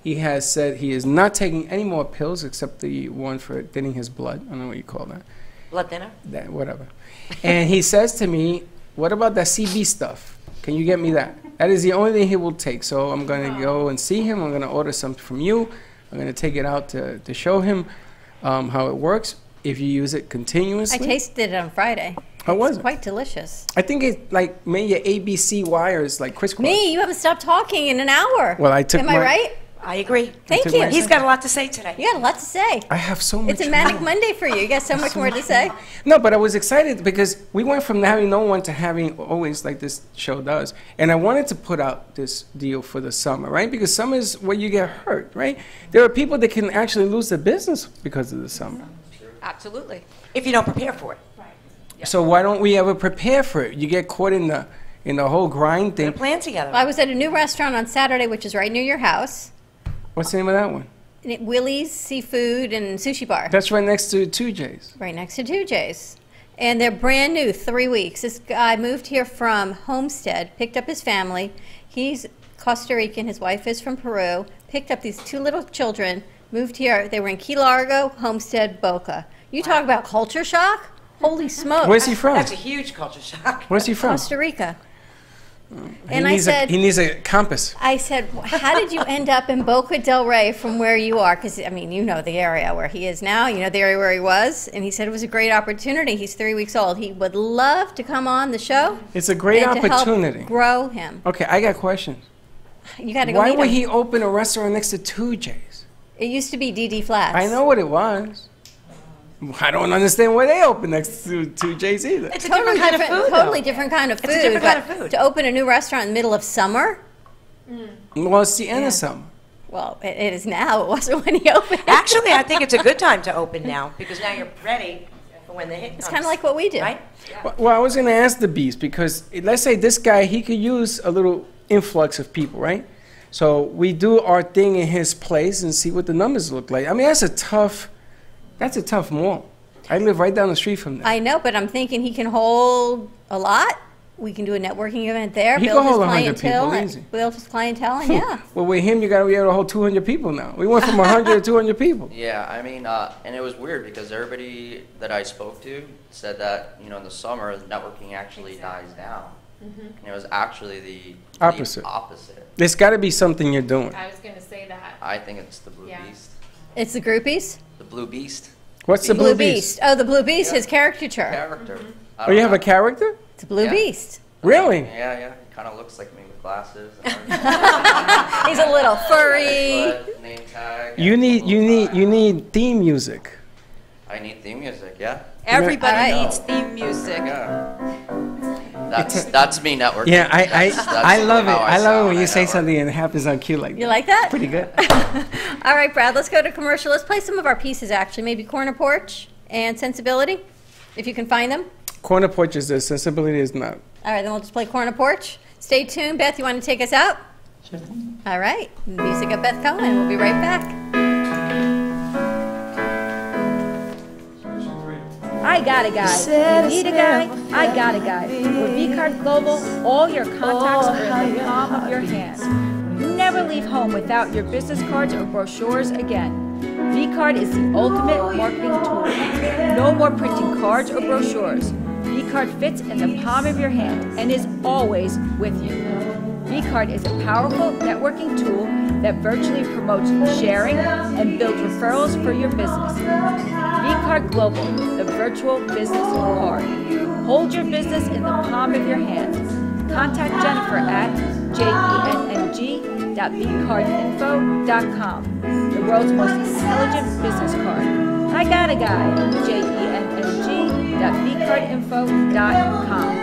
He has said he is not taking any more pills except the one for thinning his blood. I don't know what you call that. Blood thinner? That, whatever. And he says to me, what about that CB stuff? Can you get me that? That is the only thing he will take. So I'm going to go and see him. I'm going to order something from you. I'm going to take it out to show him how it works if you use it continuously. I tasted it on Friday. How was it? Quite delicious. I think it like made your ABC wires like crisscross. Me, you haven't stopped talking in an hour. Well, I took Am I right? I agree. Thank you. He's got a lot to say today. You got a lot to say. I have so much. It's a manic Monday for you. You got so much more to say. No, but I was excited because we went from having no one to having always like this show does. And I wanted to put out this deal for the summer, right? Because summer is where you get hurt, right? There are people that can actually lose their business because of the summer. Absolutely. If you don't prepare for it. So why don't we ever prepare for it? You get caught in the whole grind thing. Plan together. Well, I was at a new restaurant on Saturday, which is right near your house. What's the name of that one? Willie's Seafood and Sushi Bar. That's right next to 2J's. Right next to 2J's. And they're brand new, 3 weeks. This guy moved here from Homestead, picked up his family. He's Costa Rican, his wife is from Peru. Picked up these 2 little children, moved here. They were in Key Largo, Homestead, Boca. You talk about culture shock? Holy smokes. Where's he from? That's a huge culture shock. Where's he from? Costa Rica. And I said, he needs a compass. I said, how did you end up in Boca del Rey from where you are? Because, I mean, you know the area where he is now. You know the area where he was. And he said it was a great opportunity. He's 3 weeks old. He would love to come on the show. It's a great and to opportunity. help grow him. Okay, I got questions. You got to go Why meet would him. he open a restaurant next to 2J's? It used to be DD Flats. I know what it was. I don't understand why they open next to 2J's either. It's a different kind of food, Totally different kind of food. It's a different kind of but food. To open a new restaurant in the middle of summer? Well, it's the end of summer. Well, it is now. It wasn't when he opened. Actually, I think it's a good time to open now because now you're ready for when the hit comes. It's kind of like what we do. Right? Well, I was going to ask the Beast because let's say this guy, he could use a little influx of people, right? So we do our thing in his place and see what the numbers look like. I mean, that's a tough mall. I live right down the street from there. I know, but I'm thinking he can hold a lot. We can do a networking event there. He build can hold his 100 clientele, people, easy. build his clientele, and yeah. Well, with him, you got to be able to hold 200 people now. We went from 100 to 200 people. Yeah, I mean, and it was weird because everybody that I spoke to said that, you know, in the summer, the networking actually dies down. And it was actually the Opposite. opposite. There's got to be something you're doing. I was going to say that. I think it's the Blue Beast. It's the groupies? The Blue Beast. What's the Blue Beast? Oh, the Blue Beast, his caricature. Character. Oh, you have a character? It's a Blue Beast. Really? Yeah, yeah. He kind of looks like me with glasses. He's a little furry. Name tag. You need theme music. I need theme music, yeah. Everybody All right. needs theme music. Yeah. That's me networking. Yeah, That's I love it. how I love it when you say network. something and it happens on cue like that. You like that? Pretty good. All right, Brad, let's go to commercial. Let's play some of our pieces, actually. Maybe Corner Porch and Sensibility, if you can find them. Corner Porch is this, Sensibility is not. All right, then we'll just play Corner Porch. Stay tuned. Beth, you want to take us out? Sure thing. All right. Music of Beth Cohen. We'll be right back. I got a guy. You need a guy? I got a guy. With vCard Global, all your contacts are in the palm of your hand. You never leave home without your business cards or brochures again. vCard is the ultimate marketing tool. No more printing cards or brochures. vCard fits in the palm of your hand and is always with you. vCard is a powerful networking tool that virtually promotes sharing and builds referrals for your business. vCard Global, the virtual business card. Hold your business in the palm of your hand. Contact Jennifer at jenng.vcardinfo.com, the world's most intelligent business card. I got a guy, jenng.vcardinfo.com.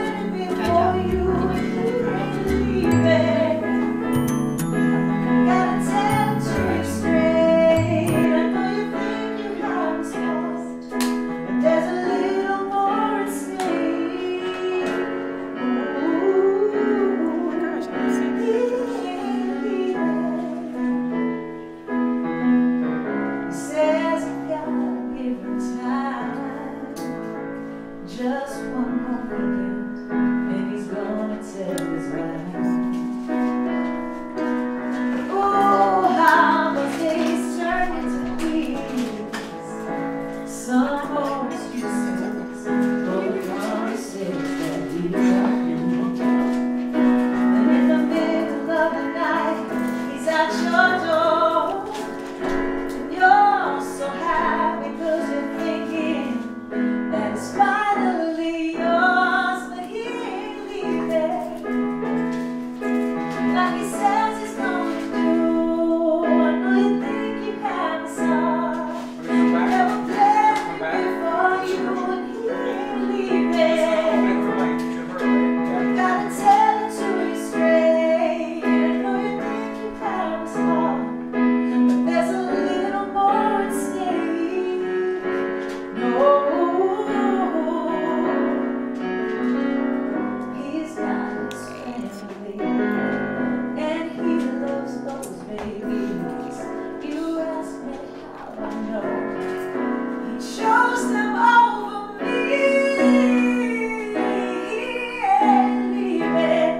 Just one more weekend, and he's gonna tell his wife. Oh, how the days turn into weeks. Some more excuses for the promises that we don't keep. And in the middle of the night, he's at your door. And you're so happy 'cause you're thinking that it's finally yours, but he ain't leaving. Like he says he's gonna do. I know you think you have a song. Never played before you, and he ain't leaving. Gotta tell it to you straight. I know you think you have a song, but there's a little more at stake. No. He's got his family, and he loves those babies. You ask me how I know. He chose them over me. He ain't leaving,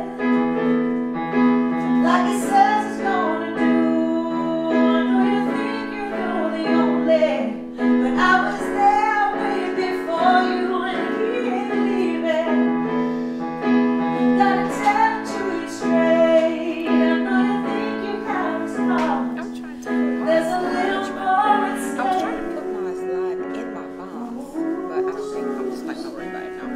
like he says he's gonna do. I know you think you're the only, but I was there way before you, and he ain't leaving. Gotta tell it to you straight. I know you think you have a star. There's a little more at stake. I was trying to put my slide in my phone, but I don't think I'm just like, don't worry about it now.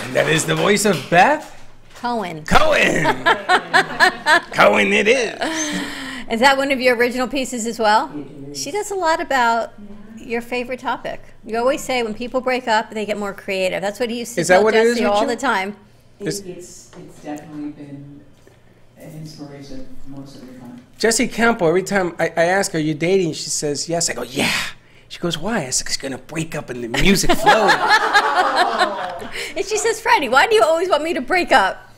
And that is the voice of Beth Cohen. Cohen. Cohen it is. Is that one of your original pieces as well? She does a lot about your favorite topic. You always say when people break up, they get more creative. That's what he used to Is that tell what it is Jesse with all you? the time. It's definitely been an inspiration most of the time. Jesse Campo, every time I ask her, are you dating? She says, yes. I go, yeah. She goes, why? I said, it's going to break up and the music flows. And she says, Freddy, why do you always want me to break up?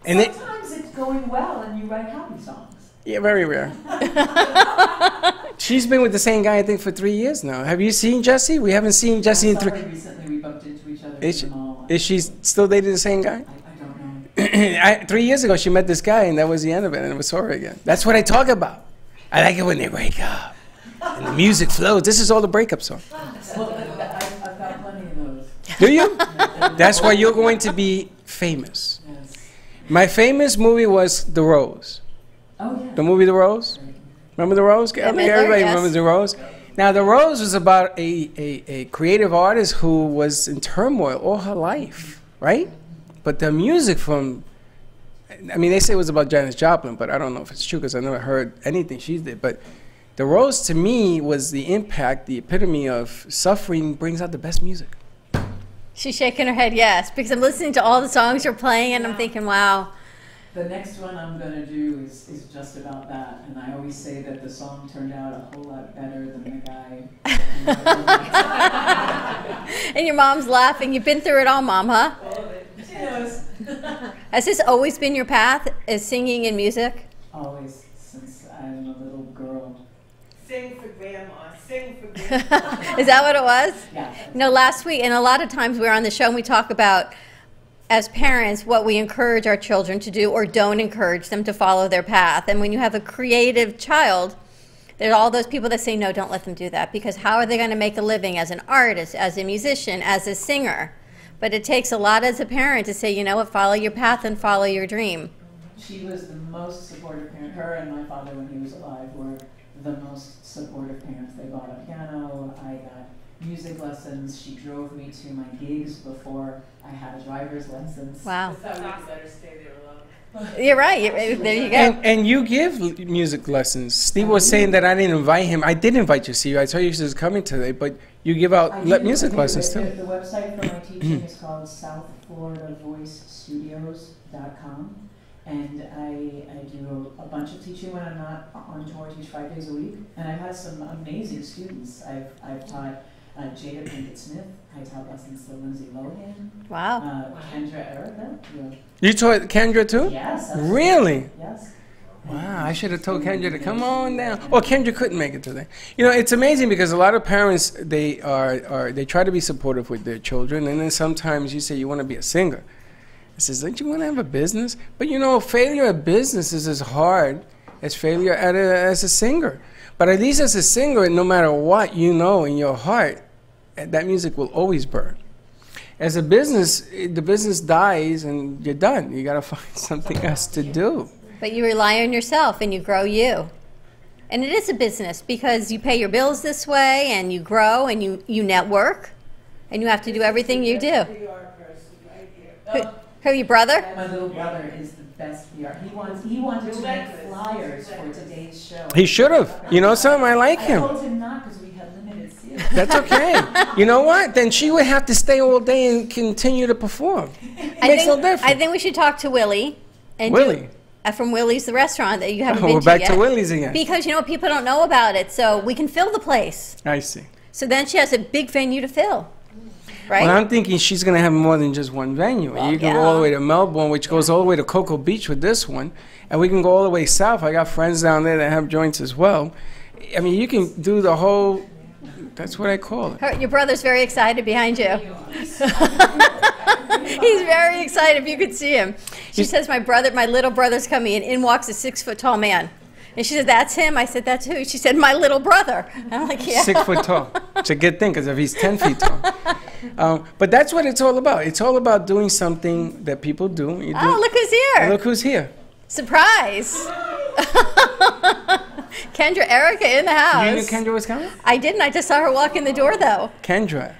And Sometimes it's going well and you write happy songs. yeah, very rare. She's been with the same guy, I think, for 3 years now. Have you seen Jesse? We haven't seen Jesse in 3 years. Recently we bumped into each other Is in the mall. Is she still dating the same guy? I don't know. 3 years ago, she met this guy, and that was the end of it, and never saw her again. That's what I talk about. I like it when they break up, and the music flows. This is all the breakup song. Well, I've got plenty of those. Do you? That's why you're going to be famous. Yes. My famous movie was The Rose. Oh, yeah. The movie The Rose? Remember The Rose? I think Midler, everybody yes. remembers The Rose. Now, The Rose was about a creative artist who was in turmoil all her life, right? But the music from I mean, they say it was about Janis Joplin, but I don't know if it's true because I never heard anything she did. But the Rose to me was the impact, the epitome of suffering brings out the best music. She's shaking her head yes, because I'm listening to all the songs you're playing and I'm thinking, wow. The next one I'm going to do is just about that, and I always say that the song turned out a whole lot better than the guy. And your mom's laughing. You've been through it all, Mom, huh? All of it. She knows. Has this always been your path, is singing and music? Always, since I'm a little girl. Sing for Grandma, sing for Grandma. Is that what it was? Yeah. You know, last week, and a lot of times we're on the show and we talk about, as parents, what we encourage our children to do or don't encourage them to follow their path. And when you have a creative child, there are all those people that say, no, don't let them do that, because how are they going to make a living as an artist, as a musician, as a singer? But it takes a lot as a parent to say, you know what, follow your path and follow your dream. She was the most supportive parent. Her and my father, when he was alive, were the most supportive parents. They bought a piano. I got music lessons. She drove me to my gigs before I had a driver's license. Wow. I thought we better stay there alone. You're right. There you go. And you give music lessons. Steve was saying that I didn't invite him. I did invite you, Steve. I told you she was coming today, but you give out music lessons too. The website for my teaching is called southfloridavoicestudios.com. And I do a bunch of teaching when I'm not on tour. I teach 5 days a week. And I've had some amazing students. I've taught Jada Pinkett Smith. I taught lessons to Lindsay Lohan. Wow. Kendra Erica. Yeah. You taught Kendra too? Yes. Really? Yes. Wow, I should have told Kendra to come on down. Well, Kendra couldn't make it today. You know, it's amazing because a lot of parents, they try to be supportive with their children, and then sometimes you say you want to be a singer. I says, don't you want to have a business? But you know, failure at business is as hard as failure as a singer. But at least as a singer, no matter what you know in your heart, that music will always burn. As a business, the business dies and you're done. You got to find something else to do. But you rely on yourself and you grow you. And it is a business because you pay your bills this way and you grow and you network and you have to do everything you do. Who, your brother? My little brother is the best PR. He wanted to make flyers for today's show. He should have. You know something? I like him. I told him not because we had limited seats. That's okay. You know what? Then she would have to stay all day and continue to perform. Makes no difference. I think we should talk to Willie. And Willie? From Willie's, the restaurant that you haven't been We're to back yet. to Willie's again. Because, you know, people don't know about it, so we can fill the place. I see. So then she has a big venue to fill, right? Well, I'm thinking she's going to have more than just one venue. Well, you can go all the way to Melbourne, which goes all the way to Cocoa Beach with this one. And we can go all the way south. I got friends down there that have joints as well. I mean, you can do the whole, that's what I call it. Your brother's very excited behind you. He's very excited if you could see him. She says, my little brother's coming, and in walks a 6-foot-tall man. And she said, that's him. I said, that's who? She said, my little brother. And I'm like, yeah. 6 foot tall. It's a good thing because if he's 10 feet tall. But that's what it's all about. It's all about doing something that people do. Look who's here. And look who's here. Surprise. Kendra Erica in the house. You knew Kendra was coming? I didn't. I just saw her walk in the door, though. Kendra.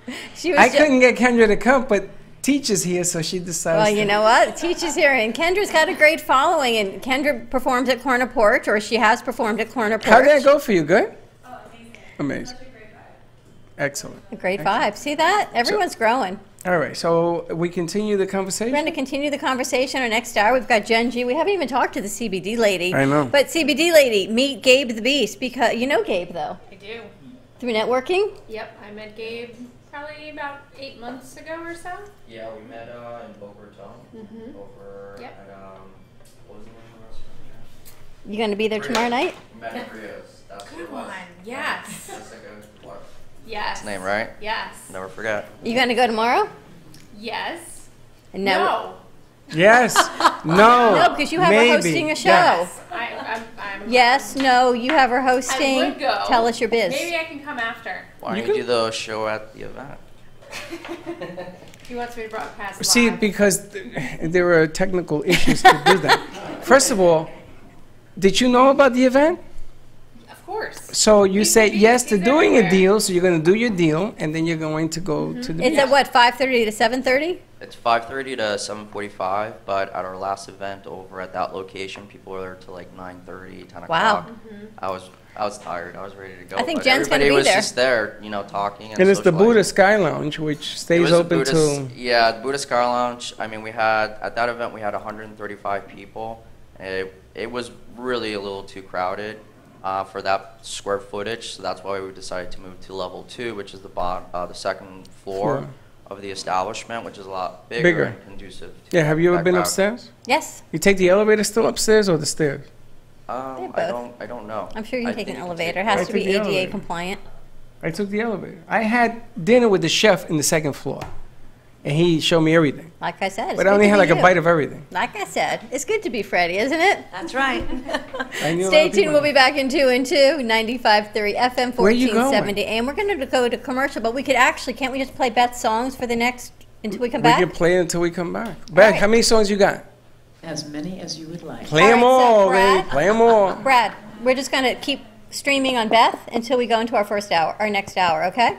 I couldn't get Kendra to come, but Teacher's here, so she decided. Well, you know what? Teacher's here, and Kendra's got a great following, and Kendra performs at Corner Porch, or she has performed at Corner Porch. How did that go for you? Good? Oh, amazing. Excellent. A great vibe. See that? Everyone's growing. All right, so we continue the conversation? We're going to continue the conversation. Our next hour, we've got Jen G. We haven't even talked to the CBD lady. I know. But CBD lady, meet Gabe the Beast, because you know Gabe, though. I do. Through networking? Yep, I met Gabe probably about 8 months ago or so. Yeah, we met in Boca Raton over at, what was the name of the restaurant? You going to be there tomorrow night? We met at Rio's. That's Good one. Yes. That's like a what? Yes. That's the name, right? Yes. Never forget. You going to go tomorrow? Yes. And no. Yes. No. No, because you have her hosting a show. Yes. Yes, no, you have her hosting. I would go. Tell us your biz. Maybe I can come after. Why don't you do the show at the event? He wants me to broadcast live. See, because there were technical issues to do that. First of all, did you know about the event? Of course. So you say yes to doing a deal, so you're going to do your deal, and then you're going to go to the Is it what, 5:30 to 7:30? It's 5:30 to 7:45, but at our last event over at that location, people were there till like 9:30, 10 Wow. o'clock. I was tired. I was ready to go. I think but Jen's gonna everybody be was there. just there, you know, talking. And it's the socializing. Buddha Sky Lounge, which It stays was the open Buddhist- till... Yeah, the Buddha Sky Lounge. I mean, we had at that event we had 135 people. It was really a little too crowded for that square footage, so that's why we decided to move to level 2, which is the second floor of the establishment, which is a lot bigger and conducive. To Yeah, have you ever that been crowd. upstairs? Yes. You take the elevator still upstairs or the stairs? I don't know. I'm sure you can I take an think elevator. It I has to be took the ADA elevator. compliant. I took the elevator. I had dinner with the chef in the second floor, and he showed me everything. Like I said, it's But I good only to had be like a you. bite of everything. Like I said, it's good to be Freddy, isn't it? That's right. I knew a lot Stay of tuned. people. We'll be back in 2 and 2, 95.3 FM, Where you 1470. And we're going to go to commercial, but we could actually, can't we just play Beth's songs for the next, until we come We back? can play until we come back. Beth, how many songs you got? As many as you would like. Play them all, baby. Play them all. Brad, we're just going to keep streaming on Beth until we go into our next hour, okay?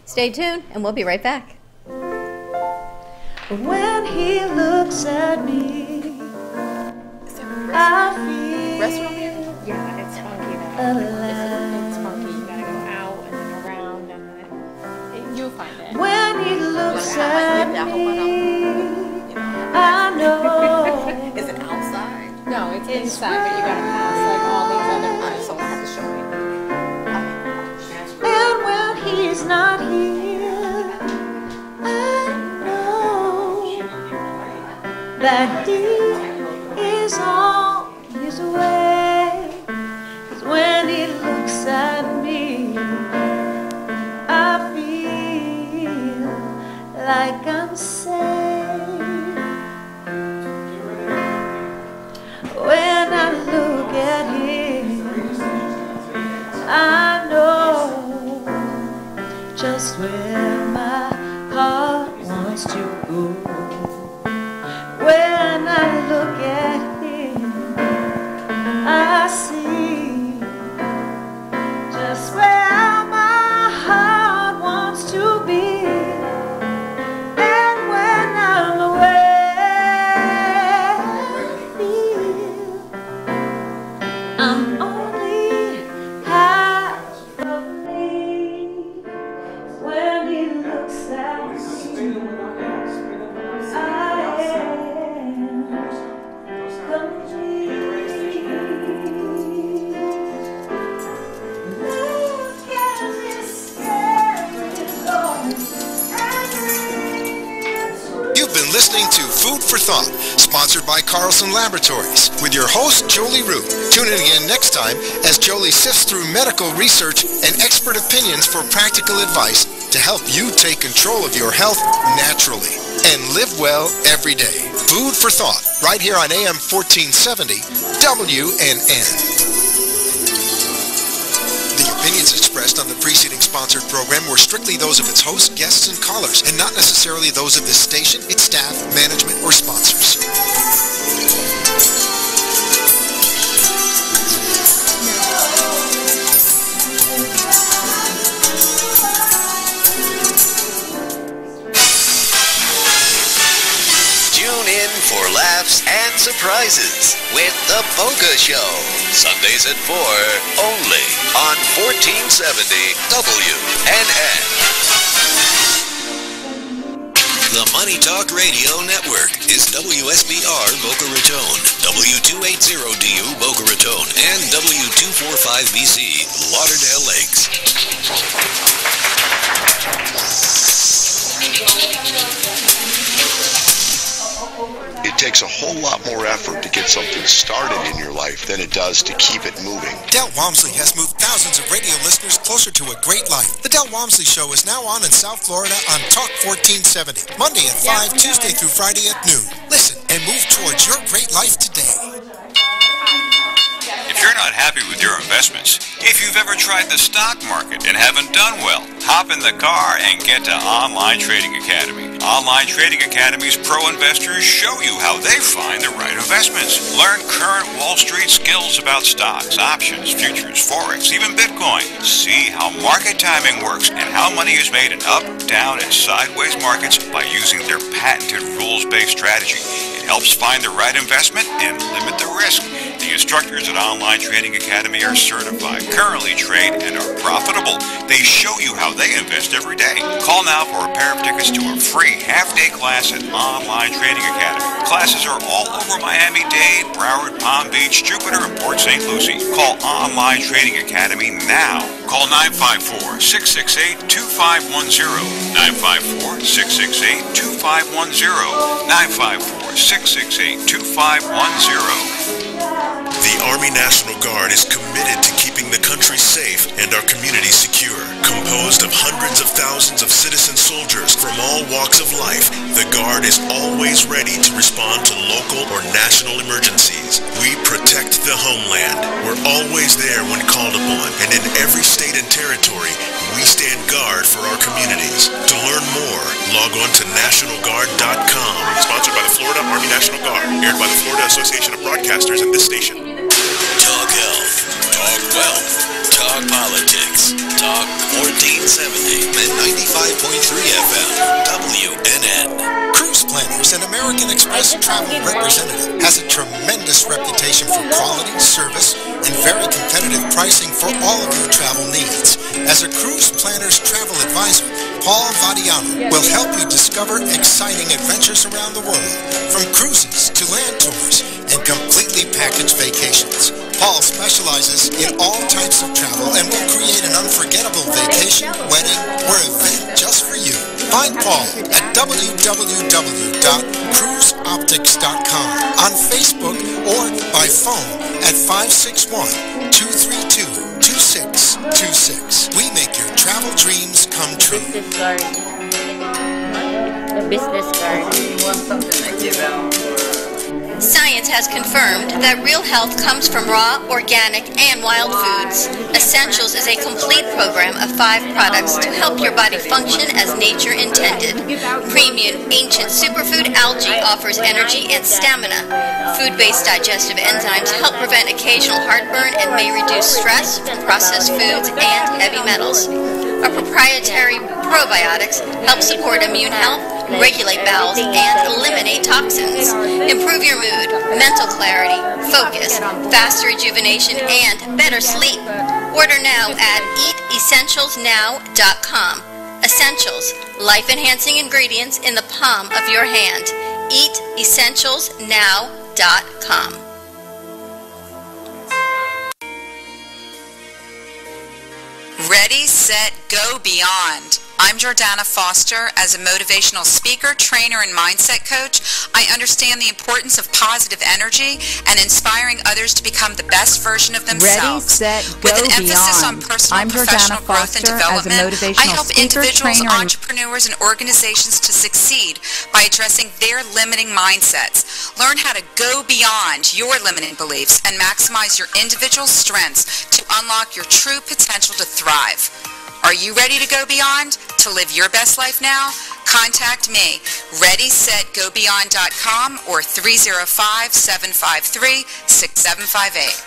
Stay tuned, and we'll be right back. When he looks at me, I feel Restaurant here? Yeah, it's funky though. It's funky. You gotta go out and then around and then you'll find it. when he looks at me, I know. Is it outside? No, it's inside, but you gotta pass like all these other parts. So I have to show me. And when he's not here, I know that he is on his way. 'Cause when he looks at me, I feel like I'm safe. When I look at him, I know just where my heart wants to go. When I look at him, I see just where my heart wants to be. And when I'm away, I feel I'm only half of me. When he looks at me, I am complete. Look at this scary Lord, You've been listening to Food for Thought, sponsored by Carlson Laboratories, with your host, Jolie Root. Tune in again next time as Jolie sifts through medical research and expert opinions for practical advice to help you take control of your health naturally and live well every day. Food for Thought, right here on AM 1470, WNN. The opinions expressed on the preceding sponsored program were strictly those of its hosts, guests, and callers, and not necessarily those of this station, its staff, management, or sponsors. Tune in for laughs and surprises with The Boga Show. Sundays at 4, only on 1470 WNN. The Money Talk Radio Network is WSBR Boca Raton, W280DU Boca Raton, and W245BC Lauderdale Lakes. It takes a whole lot more effort to get something started in your life than it does to keep it moving. Del Walmsley has moved thousands of radio listeners closer to a great life. The Del Walmsley Show is now on in South Florida on Talk 1470, Monday at 5, Tuesday through Friday at noon. Listen and move towards your great life today. If you're not happy with your investments. If you've ever tried the stock market and haven't done well, hop in the car and get to Online Trading Academy. Online Trading Academy's pro investors show you how they find the right investments. Learn current Wall Street skills about stocks, options, futures, forex, even Bitcoin. See how market timing works and how money is made in up, down, and sideways markets by using their patented rules-based strategy. It helps find the right investment and limit the risk. The instructors at Online Trading Academy are certified, currently trade, and are profitable. They show you how they invest every day. Call now for a pair of tickets to a free half-day class at Online Trading Academy. Classes are all over Miami-Dade, Broward, Palm Beach, Jupiter, and Port St. Lucie. Call Online Trading Academy now. Call 954-668-2510. 954-668-2510. 954-668-2510. The Army National Guard is committed to keeping the country safe and our communities secure. Composed of hundreds of thousands of citizen soldiers from all walks of life, the Guard is always ready to respond to local or national emergencies. We protect the homeland. We're always there when called upon, and in every state and territory, we stand guard for our communities. To learn more, log on to NationalGuard.com. Sponsored by the Florida Army National Guard. Aired by the Florida Association of Broadcasters and this station. Talk health, talk wealth, talk politics, talk 1470 and 95.3 FM, WNN. Cruise Planners, an American Express travel representative, has a tremendous reputation for quality, service, and very competitive pricing for all of your travel needs. As a Cruise Planners travel advisor, Paul Vadiano will help you discover exciting adventures around the world, from cruises to land tours and completely packaged vacations. Paul specializes in all types of travel and will create an unforgettable vacation, wedding, or event just for you. Find Paul at www.cruiseoptics.com, on Facebook, or by phone at 561-232-2626. We make your travel dreams come true. The business card. You want something to give out? Science has confirmed that real health comes from raw, organic, and wild foods. Essentials is a complete program of 5 products to help your body function as nature intended. Premium Ancient Superfood Algae offers energy and stamina. Food-based digestive enzymes help prevent occasional heartburn and may reduce stress from processed foods and heavy metals. Our proprietary probiotics help support immune health, regulate bowels, and eliminate toxins. Improve your mood, mental clarity, focus, faster rejuvenation, and better sleep. Order now at eatessentialsnow.com. Essentials, life-enhancing ingredients in the palm of your hand. Eatessentialsnow.com. Ready, set, go beyond. I'm Jordana Foster. As a motivational speaker, trainer, and mindset coach, I understand the importance of positive energy and inspiring others to become the best version of themselves. Ready, set, go With an emphasis on beyond. personal I'm and professional Jordana growth and Foster. As a development, motivational I help speaker, individuals, trainer, and entrepreneurs, and organizations to succeed by addressing their limiting mindsets. Learn how to go beyond your limiting beliefs and maximize your individual strengths to unlock your true potential to thrive. Are you ready to go beyond? To live your best life now? Contact me, ReadySetGoBeyond.com or 305-753-6758.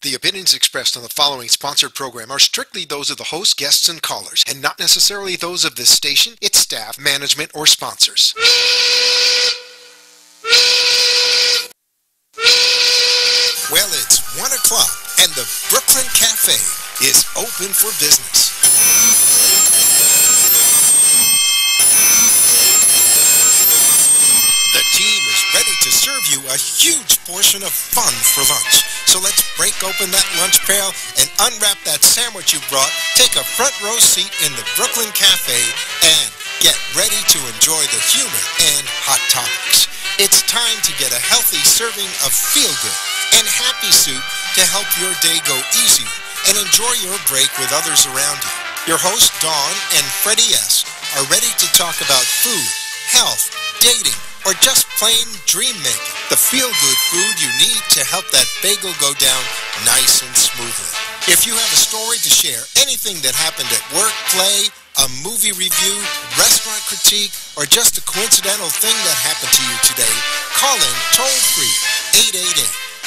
The opinions expressed on the following sponsored program are strictly those of the host, guests, and callers, and not necessarily those of this station, its staff, management, or sponsors. Well, it's 1 o'clock, and the Brooklyn Cafe is open for business. The team is ready to serve you a huge portion of fun for lunch. So let's break open that lunch pail and unwrap that sandwich you brought, take a front row seat in the Brooklyn Cafe, and get ready to enjoy the humor and hot topics. It's time to get a healthy serving of feel-good and happy soup to help your day go easier and enjoy your break with others around you. Your hosts, Dawn and Freddy S., are ready to talk about food, health, dating, or just plain dream making. The feel-good food you need to help that bagel go down nice and smoothly. If you have a story to share, anything that happened at work, play, a movie review, restaurant critique, or just a coincidental thing that happened to you today, call in toll-free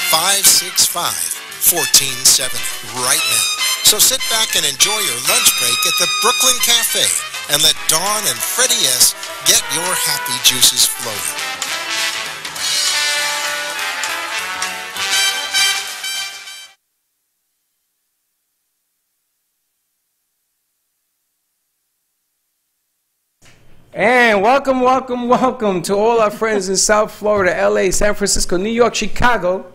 888-565-1470 right now. So sit back and enjoy your lunch break at the Brooklyn Cafe and let Dawn and Freddy S. get your happy juices flowing. And welcome, welcome, welcome to all our friends in South Florida, LA, San Francisco, New York, Chicago.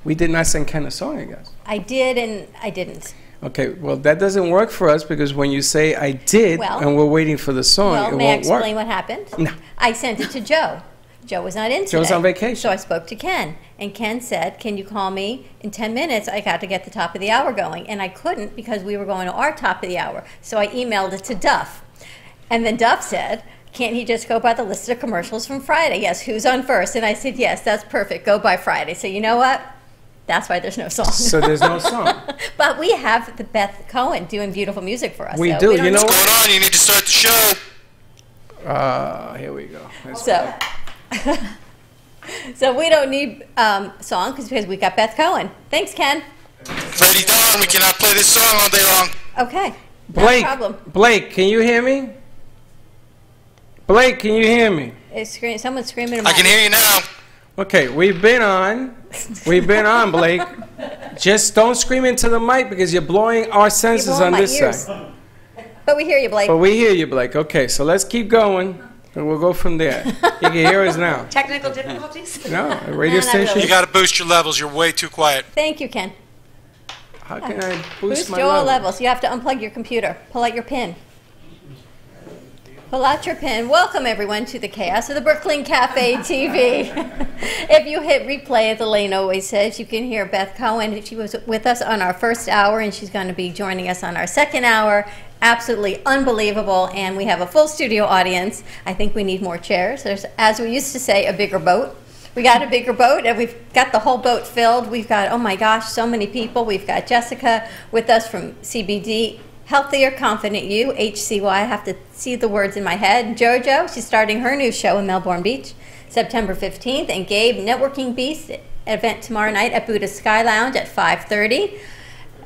We did not send Ken a song, I guess. I did and I didn't. Okay, well, that doesn't work for us because when you say I did and we're waiting for the song, it may I won't work. explain what happened? No. I sent it to Joe. Joe was not in today. Joe's on vacation. So I spoke to Ken, and Ken said, can you call me in 10 minutes? I got to get the top of the hour going, and I couldn't because we were going to our top of the hour. So I emailed it to Duff. And then Duff said, can't he just go by the list of commercials from Friday? Yes, who's on first? And I said, yes, that's perfect. Go by Friday. So you know what? That's why there's no song. So there's no song. But we have the Beth Cohen doing beautiful music for us. We so do. we don't You know need- what's going on? You need to start the show. Here we go. So, so we don't need song because we got Beth Cohen. Thanks, Ken. Freddie Dawn, we cannot play this song all day long. Okay. Blake, No problem. Blake, can you hear me? Blake, can you hear me? Someone's screaming in I my can hear you now. Okay, we've been on, Blake. Just don't scream into the mic because you're blowing our senses You're blowing on my this ears. side. But we hear you, Blake. But we hear you, Blake. Okay, so let's keep going, and we'll go from there. You can hear us now. Technical difficulties? No, a radio No, not station. really. You got to boost your levels. You're way too quiet. Thank you, Ken. How can I boost my your level? levels. You have to unplug your computer. Pull out your pin. Pull out your pin. Welcome, everyone, to the chaos of the Brooklyn Cafe TV. If you hit replay, as Elaine always says, you can hear Beth Cohen. She was with us on our first hour, and she's going to be joining us on our second hour. Absolutely unbelievable, and we have a full studio audience. I think we need more chairs. There's, as we used to say, a bigger boat. We got a bigger boat, and we've got the whole boat filled. We've got, oh my gosh, so many people. We've got Jessica with us from CBD, Healthier, Confident You, HCY. I have to see the words in my head. JoJo, she's starting her new show in Melbourne Beach, September 15th. And Gabe, Networking Beast, event tomorrow night at Buddha Sky Lounge at 5:30.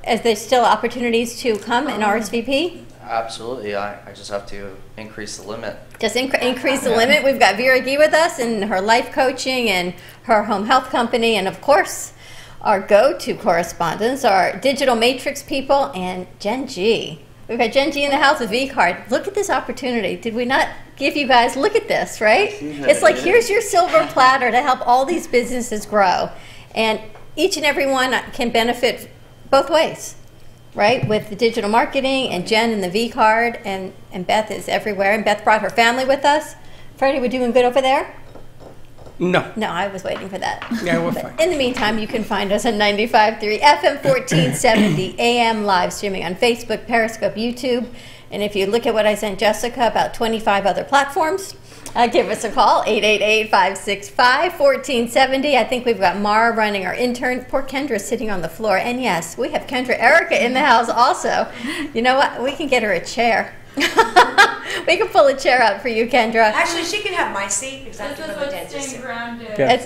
Is there still opportunities to come and RSVP? Absolutely. I just have to increase the limit. Just increase the limit. We've got Vera Gee with us and her life coaching and her home health company, and of course, our go-to correspondents, our digital matrix people, and Jen G. We've got Jen G in the house with V-Card. Look at this opportunity. Did we not give you guys, look at this, right? It's like, here's your silver platter to help all these businesses grow. And each and every one can benefit both ways, right? With the digital marketing and Jen and the V-Card, and Beth is everywhere. And Beth brought her family with us. Freddie, we're doing good over there? No. No, I was waiting for that. Yeah, we're But fine. in the meantime, you can find us on 95.3 FM 1470 AM live streaming on Facebook, Periscope, YouTube. And if you look at what I sent Jessica, about 25 other platforms, give us a call, 888-565-1470. I think we've got Mara running our intern. Poor Kendra sitting on the floor. And yes, we have Kendra Erica in the house also. You know what? We can get her a chair. We can pull a chair out for you, Kendra. Actually, she can have my seat because I have to go to the dentist.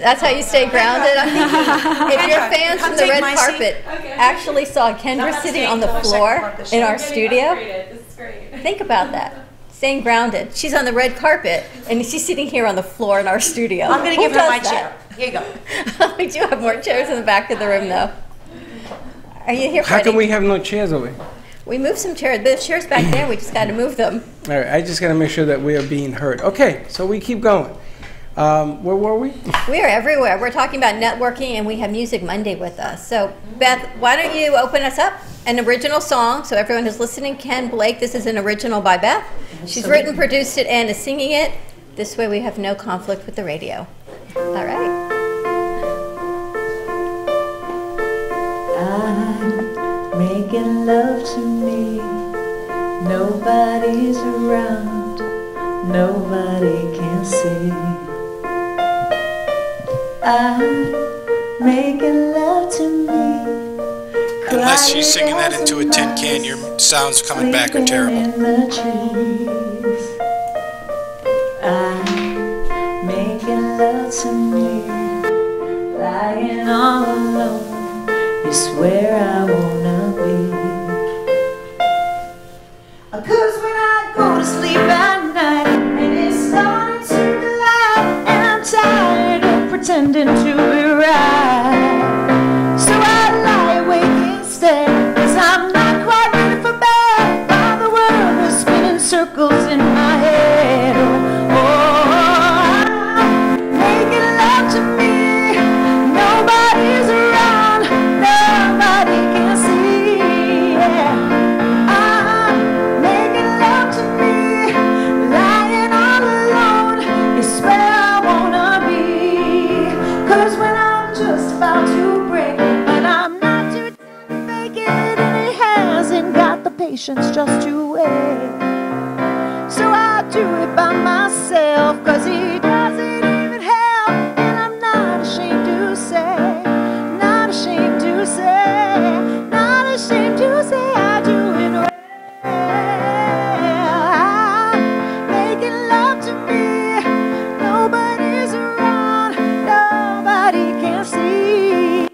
That's how you stay grounded. I'm thinking, if your Kendra, fans come from the take red my carpet seat. actually saw Kendra sitting on the floor in our studio, think about that. Staying grounded. She's on the red carpet, and she's sitting here on the floor in our studio. I'm going to Who give her my does that? chair. Here you go. We do have more chairs in the back of the room, though. Are you here, How Freddie? come we have no chairs over here? We moved some chairs. The chairs back there, we just got to move them. All right, I just got to make sure that we are being heard. Okay, so we keep going. Where were we? We are everywhere. We're talking about networking, and we have Music Monday with us. So, Beth, why don't you open us up? An original song, so everyone who's listening, Ken Blake, this is an original by Beth. She's written, produced it, and is singing it. This way we have no conflict with the radio. All right. I'm making love to me. Nobody's around. nobody can see. I'm making love to me. Unless she's singing that into a tin can, your sounds coming back are terrible. In the trees. I'm making love to me. Lying all alone is where I wanna be. 'Cause when I go to sleep at night and it's starting to be light, and I'm tired of pretending to be right, so I lie awake instead, 'cause I'm not quite ready for bed, while the world is spinning circles in my head. Oh, I'm making love to me. Nobody's around, nobody can see. I'm making love to me, lying all alone is where I wanna be. 'Cause when I'm just about to break, but I'm not too tired to make it, and he hasn't got the patience just to wait, so I do it by myself, 'cause he doesn't even help, and I'm not ashamed to say, not ashamed to say, not ashamed to say I do it well. I'm making love to me, nobody's around, nobody can see.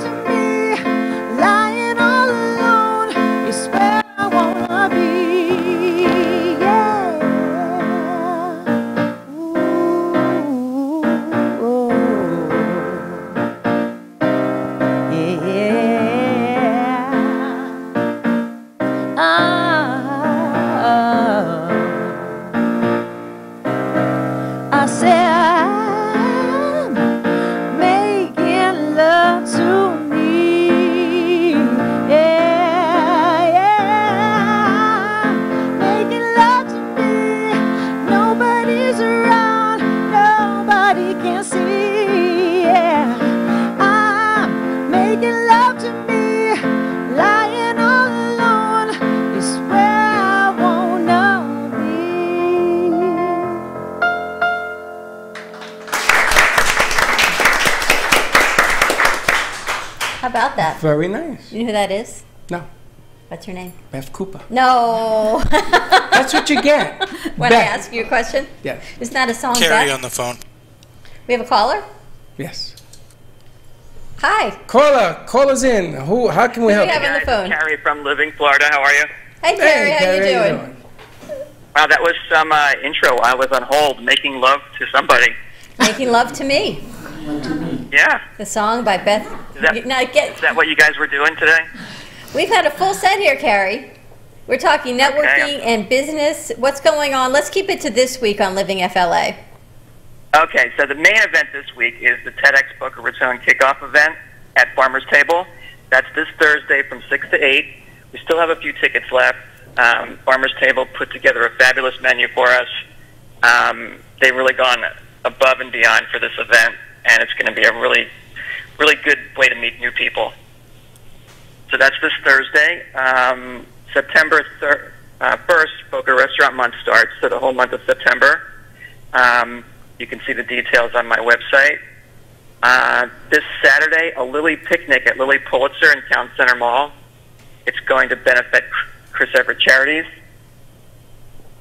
To me, lying all alone is where I wanna be. Yeah. Ooh, oh. Yeah. I said I'm making love to me. Yeah, yeah. Making love to me. Nobody's around, nobody can see. Yeah. I'm making love to me, lying all alone is where I wanna be. How about that? Very nice. You know who that is? No. What's your name? Beth Cooper. No. That's what you get. Want to Beth. ask you a question? Yes. Isn't that a song? Carrie Beth? on the phone. We have a caller? Yes. Hi. Call us in. How can we Who do help we have you? on the phone? Carrie from Living, Florida. How are you? Hey, Carrie. How Carrie, you how you doing? Wow, that was some intro. I was on hold, making love to somebody. Making Love to Me. Yeah. The song by Beth. Is that what you guys were doing today? We've had a full set here, Carrie. We're talking networking and business. What's going on? Let's keep it to this week on Living FLA. Okay, so the main event this week is the TEDx Boca Raton kickoff event at Farmer's Table. That's this Thursday from 6 to 8. We still have a few tickets left. Farmer's Table put together a fabulous menu for us. They've really gone above and beyond for this event, and it's going to be a really, really good way to meet new people. So that's this Thursday. September 1st, Boca Restaurant Month starts, so the whole month of September. You can see the details on my website. This Saturday, a Lilly picnic at Lilly Pulitzer in Town Center Mall. It's going to benefit Chris Everett Charities.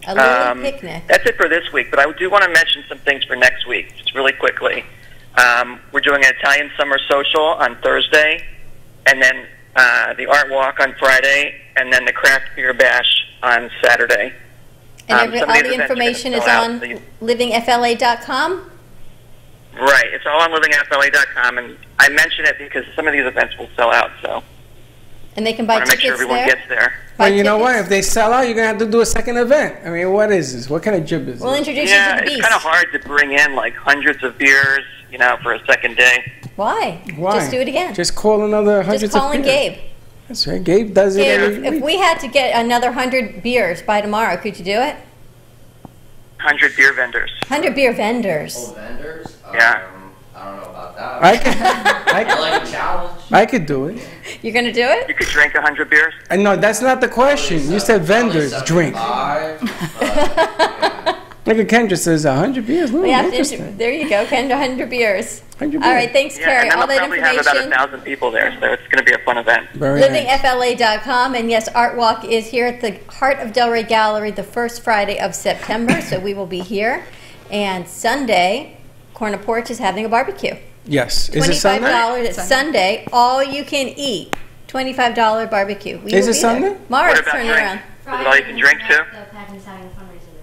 A Lilly picnic. That's it for this week, but I do want to mention some things for next week, just really quickly. We're doing an Italian Summer Social on Thursday, and then the Art Walk on Friday, and then the Craft Beer Bash on Saturday. And all the information is on livingfla.com? Right. It's all on livingfla.com, and I mention it because some of these events will sell out, so And they can buy I want to make tickets sure everyone there? gets there. Well, you know what? If they sell out, you're going to have to do a second event. I mean, what is this? What kind of jib is We'll this? introduce Yeah, you to the it's beast. kind of hard to bring in like hundreds of beers, for a second day. Why? Why? Just do it again. Just call another hundreds Just call of in beer. Gabe. That's right. Gabe does it every Gabe, if week. we had to get another 100 beers by tomorrow, could you do it? 100 beer vendors. 100 beer vendors. Oh, vendors? Yeah. I don't know about that. I could, I like a challenge. I could do it. You're going to do it? You could drink 100 beers. No, that's not the question. You said vendors drink. Look at Kendra says 100 beers. We have to, there you go, Kendra, 100 beers. 100 beers. All right, thanks, Carrie. And All they'll that probably have information. about 1,000 people there, so it's going to be a fun event. LivingFLA.com, and yes, Art Walk is here at the Heart of Delray Gallery the first Friday of September, so we will be here. And Sunday, Corner Porch is having a barbecue. Yes. Is it Sunday? $25. It's Sunday, all you can eat. $25 barbecue. Is it Sunday? Mara's What about turning drink? around. Is it all you can drink too?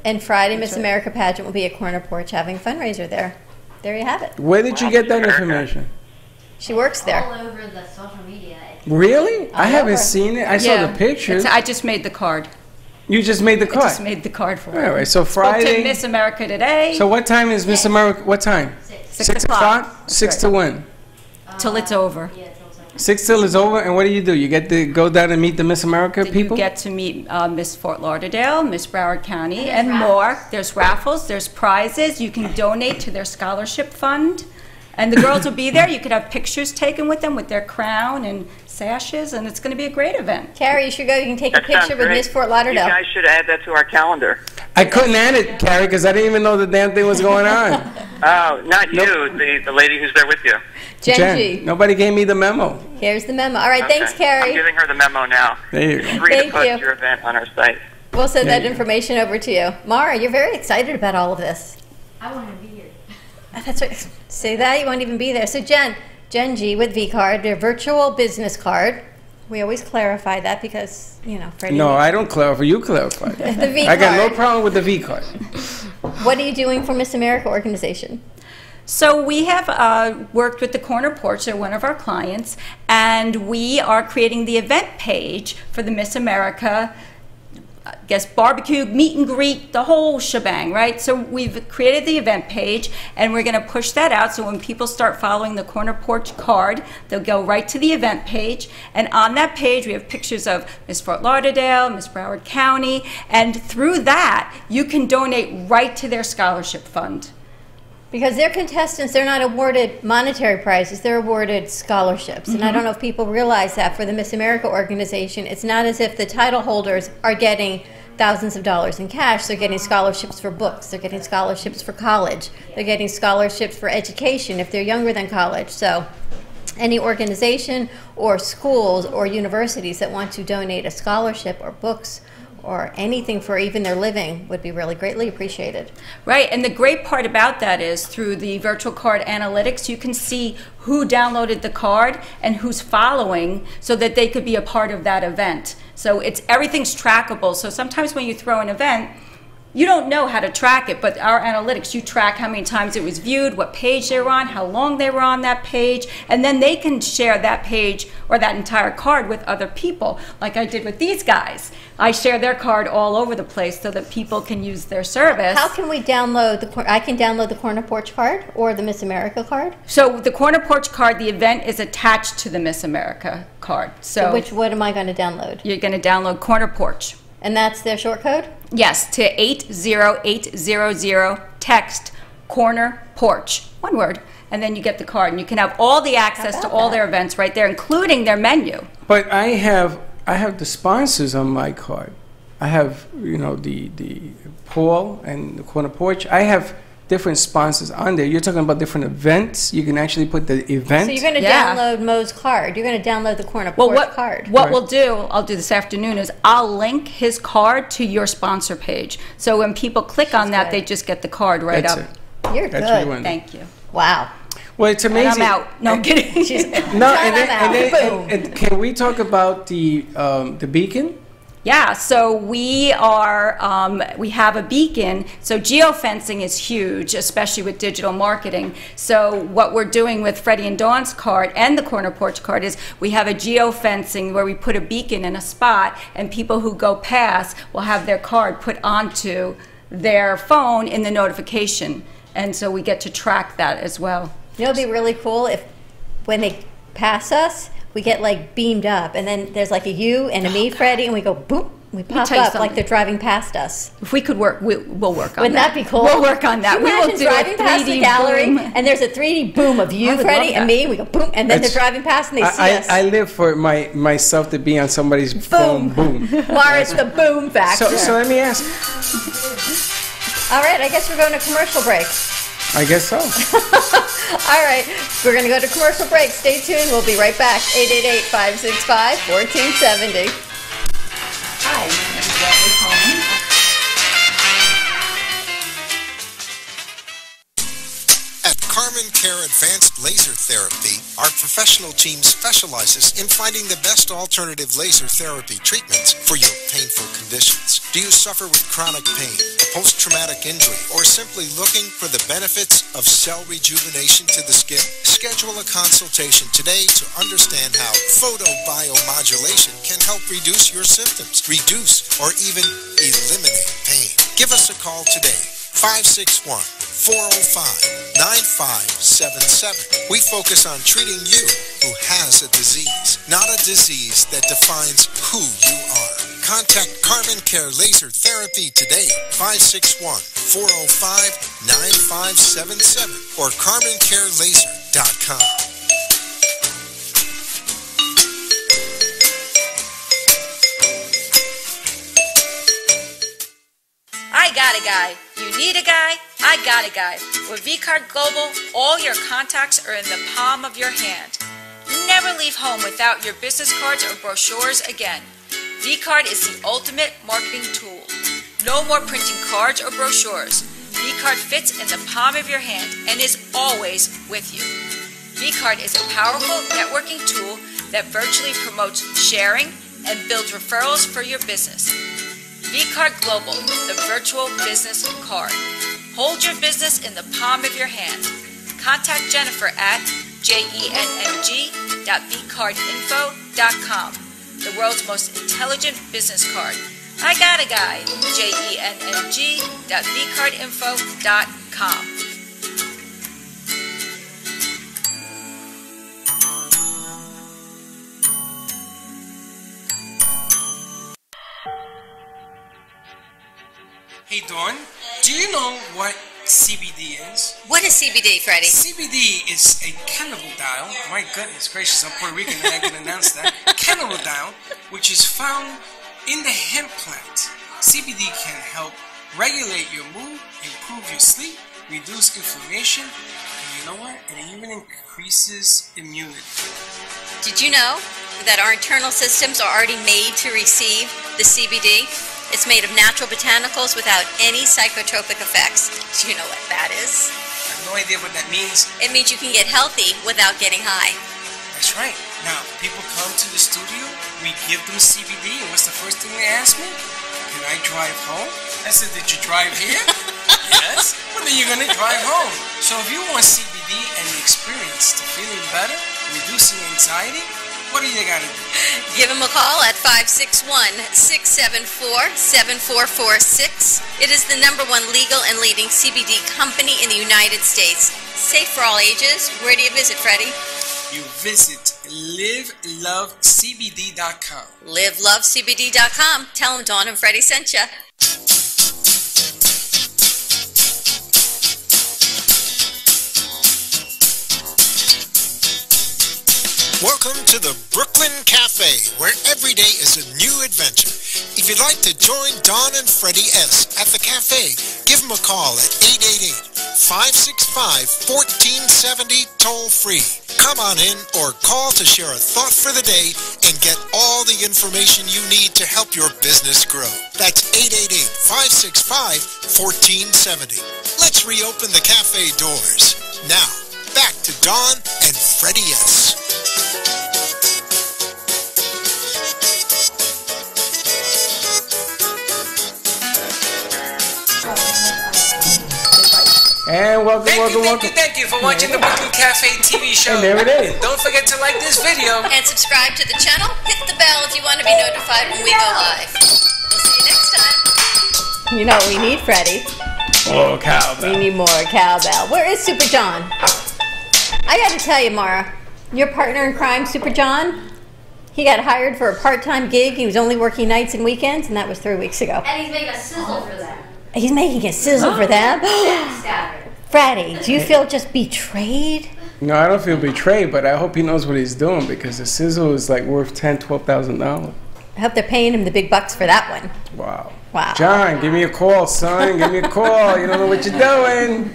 And Friday, Miss America pageant will be at Corner Porch having a fundraiser there. There you have it. Where did you get that information? She works there. All over the social media. Really? I All haven't over. seen it. I saw the pictures. I just made the card. You just made the card? I just made the card for it. All right, so Spoke to Friday. Miss America today. So what time is Miss America? What time? 6 o'clock? 6 to when? Till it's over. 6 till it's over, and what do? You get to go down and meet the Miss America people? You get to meet Miss Fort Lauderdale, Miss Broward County, and more. There's raffles, there's prizes. You can donate to their scholarship fund. And the girls will be there. You could have pictures taken with them with their crown and sashes, and it's going to be a great event. Carrie, you should go. You can take That a picture sounds with great. Miss Fort Lauderdale. You guys should add that to our calendar. I couldn't add it, Carrie, because I didn't even know the damn thing was going on. Oh, not you, the lady who's there with you. Jen. Nobody gave me the memo. Here's the memo. All right, thanks, I'm Carrie. giving her the memo now. There you She's go. free Thank to post you. your event on our site. We'll send There that you go. information over to you. Mara, you're very excited about all of this. I want to be here. That's right. Say that, you won't even be there. So Jen G with V-Card, their virtual business card. We always clarify that because, Freddie. No, I don't clarify. You clarify. The V I got no card. problem with the V card. What are you doing for Miss America organization? So we have worked with the Corner Porch, they're one of our clients, and we are creating the event page for the Miss America, barbecue, meet and greet, the whole shebang, right? So we've created the event page, and we're going to push that out, so when people start following the Corner Porch card, they'll go right to the event page, and on that page we have pictures of Miss Fort Lauderdale, Miss Broward County, and through that you can donate right to their scholarship fund. Because they're contestants, they're not awarded monetary prizes, they're awarded scholarships. And I don't know if people realize that for the Miss America organization, it's not as if the title holders are getting thousands of dollars in cash. They're getting scholarships for books, they're getting scholarships for college, they're getting scholarships for education if they're younger than college. So any organization or schools or universities that want to donate a scholarship or books or anything for even their living would be really greatly appreciated. Right, and the great part about that is through the virtual card analytics, you can see who downloaded the card and who's following so that they could be a part of that event. So everything's trackable. So sometimes when you throw an event, you don't know how to track it, but our analytics, you track how many times it was viewed, what page they were on, how long they were on that page, and then they can share that page or that entire card with other people, like I did with these guys. I share their card all over the place so that people can use their service. How can we download I can download the Corner Porch card or the Miss America card? So the Corner Porch card, the event is attached to the Miss America card. So what am I going to download? You're going to download Corner Porch. And that's their short code? Yes, to 80800, text Corner Porch, one word, and then you get the card. And you can have all the access to all their events right there, including their menu. But I have the sponsors on my card. I have, the Paul and the Corner Porch. I have different sponsors on there. You're talking about different events. You can actually put the event. So you're going to download Mo's card. You're going to download the Corner Porch card. What we'll do, I'll do this afternoon, is I'll link his card to your sponsor page. So when people click on that, they just get the card right That's up. You're That's what you good. want. Thank you. Wow. Well, it's amazing. And I'm out. No, I'm kidding. No, and can we talk about the beacon? Yeah, so we have a beacon. So geofencing is huge, especially with digital marketing. So what we're doing with Freddie and Dawn's card and the Corner Porch card is we have a geofencing where we put a beacon in a spot, and people who go past will have their card put onto their phone in the notification. And so we get to track that as well. It'd be really cool if when they pass us, we get beamed up, and then there's a you and a me, Freddie, and we go boop, We Let me pop tell you up like something. they're driving past us. If we could work, we'll work on Wouldn't that. that be cool? We'll work on that. Can you We will imagine do driving a past the 3D gallery boom. and there's a 3D boom of you, I would Freddie, love and that. me. We go boom, and then they're driving past and they see us. I live for myself to be on somebody's phone. Boom. Mara's the boom factor. So let me ask. All right, I guess we're going to commercial break. I guess so. All right, we're going to go to commercial break. Stay tuned. We'll be right back. 888-565-1470. Hi, my name is Leslie Coleman. At Carmen Care Advanced Laser Therapy, our professional team specializes in finding the best alternative laser therapy treatments for your painful conditions. Do you suffer with chronic pain, post-traumatic injury, or simply looking for the benefits of cell rejuvenation to the skin? Schedule a consultation today to understand how photobiomodulation can help reduce your symptoms, reduce or even eliminate pain. Give us a call today. 561-405-9577. We focus on treating you who has a disease, not a disease that defines who you are. Contact Carmen Care Laser Therapy today, 561-405-9577 or CarmenCareLaser.com. I got a guy. You need a guy? I got a guy. With vCard Global, all your contacts are in the palm of your hand. Never leave home without your business cards or brochures again. vCard is the ultimate marketing tool. No more printing cards or brochures. vCard fits in the palm of your hand and is always with you. vCard is a powerful networking tool that virtually promotes sharing and builds referrals for your business. vCard Global, the virtual business card. Hold your business in the palm of your hand. Contact Jennifer at jenng.vcardinfo.com, the world's most intelligent business card. I got a guy, jenng.vcardinfo.com. Hey, Dawn, do you know what CBD is? What is CBD, Freddie? CBD is a cannabidiol. My goodness gracious, I'm Puerto Rican and I can announce that. Cannabidiol, which is found in the hemp plant. CBD can help regulate your mood, improve your sleep, reduce inflammation, and you know what? It even increases immunity. Did you know that our internal systems are already made to receive the CBD? It's made of natural botanicals without any psychotropic effects. Do you know what that is? I have no idea what that means. It means you can get healthy without getting high. That's right. Now, people come to the studio, we give them CBD, and what's the first thing they ask me? Can I drive home? I said, did you drive here? Yes. Well, then you're going to drive home. So if you want CBD and the experience to feeling better, reducing anxiety, what do you got to do? Give them a call at 561-674-7446. It is the #1 legal and leading CBD company in the United States. Safe for all ages. Where do you visit, Freddie? You visit livelovecbd.com. livelovecbd.com. Tell them Dawn and Freddie sent you. Welcome to the Brooklyn Cafe, where every day is a new adventure. If you'd like to join Don and Freddie S. at the cafe, give them a call at 888-565-1470 toll-free. Come on in or call to share a thought for the day and get all the information you need to help your business grow. That's 888-565-1470. Let's reopen the cafe doors. Now, back to Don and Freddie S. And welcome. Thank you for watching the Brooklyn Cafe TV show. And there it is. Don't forget to like this video. And subscribe to the channel. Hit the bell if you want to be notified when we go live. We'll see you next time. You know what we need, Freddie? Oh, cowbell. We need more cowbell. Where is Super John? I got to tell you, Mara, your partner in crime, Super John, He got hired for a part-time gig. He was only working nights and weekends, and that was 3 weeks ago. And he's making a sizzle for them. He's making a sizzle for them. Freddie, do you feel just betrayed? No, I don't feel betrayed, but I hope he knows what he's doing because the sizzle is like worth $10,000-$12,000. I hope they're paying him the big bucks for that one. Wow. Wow. John, give me a call, son. Give me a call. You don't know what you're doing.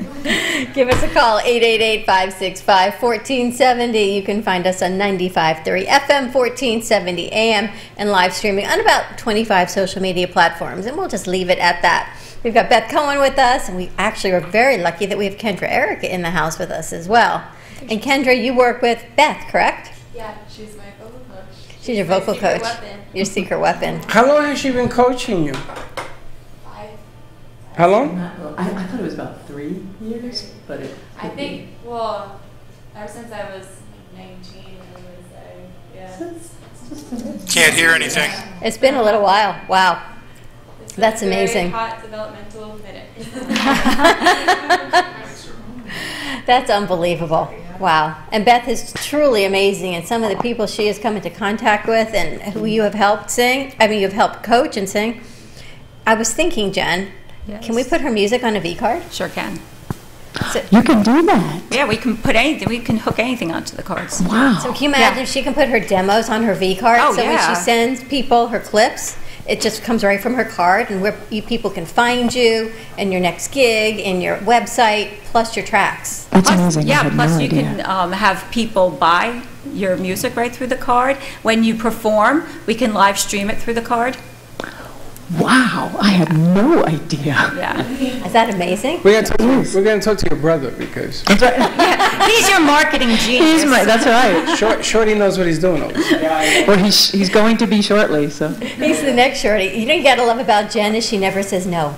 Give us a call, 888-565-1470. You can find us on 95.3 FM, 1470 AM, and live streaming on about 25 social media platforms. And we'll just leave it at that. We've got Beth Cohen with us, and we actually are very lucky that we have Kendra Erica in the house with us as well. And Kendra, you work with Beth, correct? Yeah, she's my vocal coach. She's your vocal coach. Weapon. Your secret weapon. How long has she been coaching you? 5. How long? I thought it was about 3 years, but I think, well, ever since I was 19, I would say, yeah. Can't hear anything. It's been a little while. Wow. That's Very amazing. hot developmental minute. That's unbelievable. Wow. And Beth is truly amazing, and some of the people she has come into contact with and who you have helped you've helped coach and sing. I was thinking, Jen, can we put her music on a V-card? Sure can. You can do that. Yeah, we can put anything. We can hook anything onto the cards. Wow. So can you imagine if she can put her demos on her V-card? Oh, so when yeah. she sends people her clips, it just comes right from her card, and where people can find you and your next gig and your website, plus your tracks. That's amazing. Yeah, I had plus no you idea. can have people buy your music right through the card. When you perform, we can live stream it through the card. Wow, I had no idea. Yeah. Is that amazing? We're gonna talk to your brother because Yeah, he's your marketing genius. That's right. Shorty knows what he's doing over there. Well, he's going to be shortly, so. He's the next shorty. You know, you gotta love about Jen is she never says no.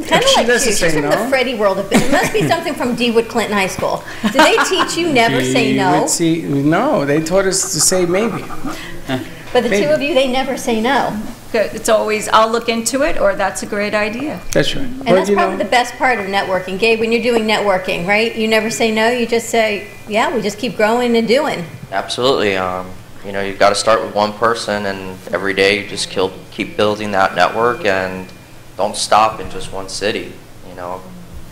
Kind of She like you. doesn't She's say from no. the Freddy world. It must be something from Dewood Clinton High School. Do they teach you never say no? No, they taught us to say maybe. But the Maybe. two of you, they never say no. Good. It's always, I'll look into it, or that's a great idea. That's right. And that's probably the best part of networking. Gabe, when you're doing networking, right? You never say no. You just say, yeah, we just keep growing and doing. Absolutely. You know, you've got to start with one person, and every day you just keep building that network, and don't stop in just one city. You know,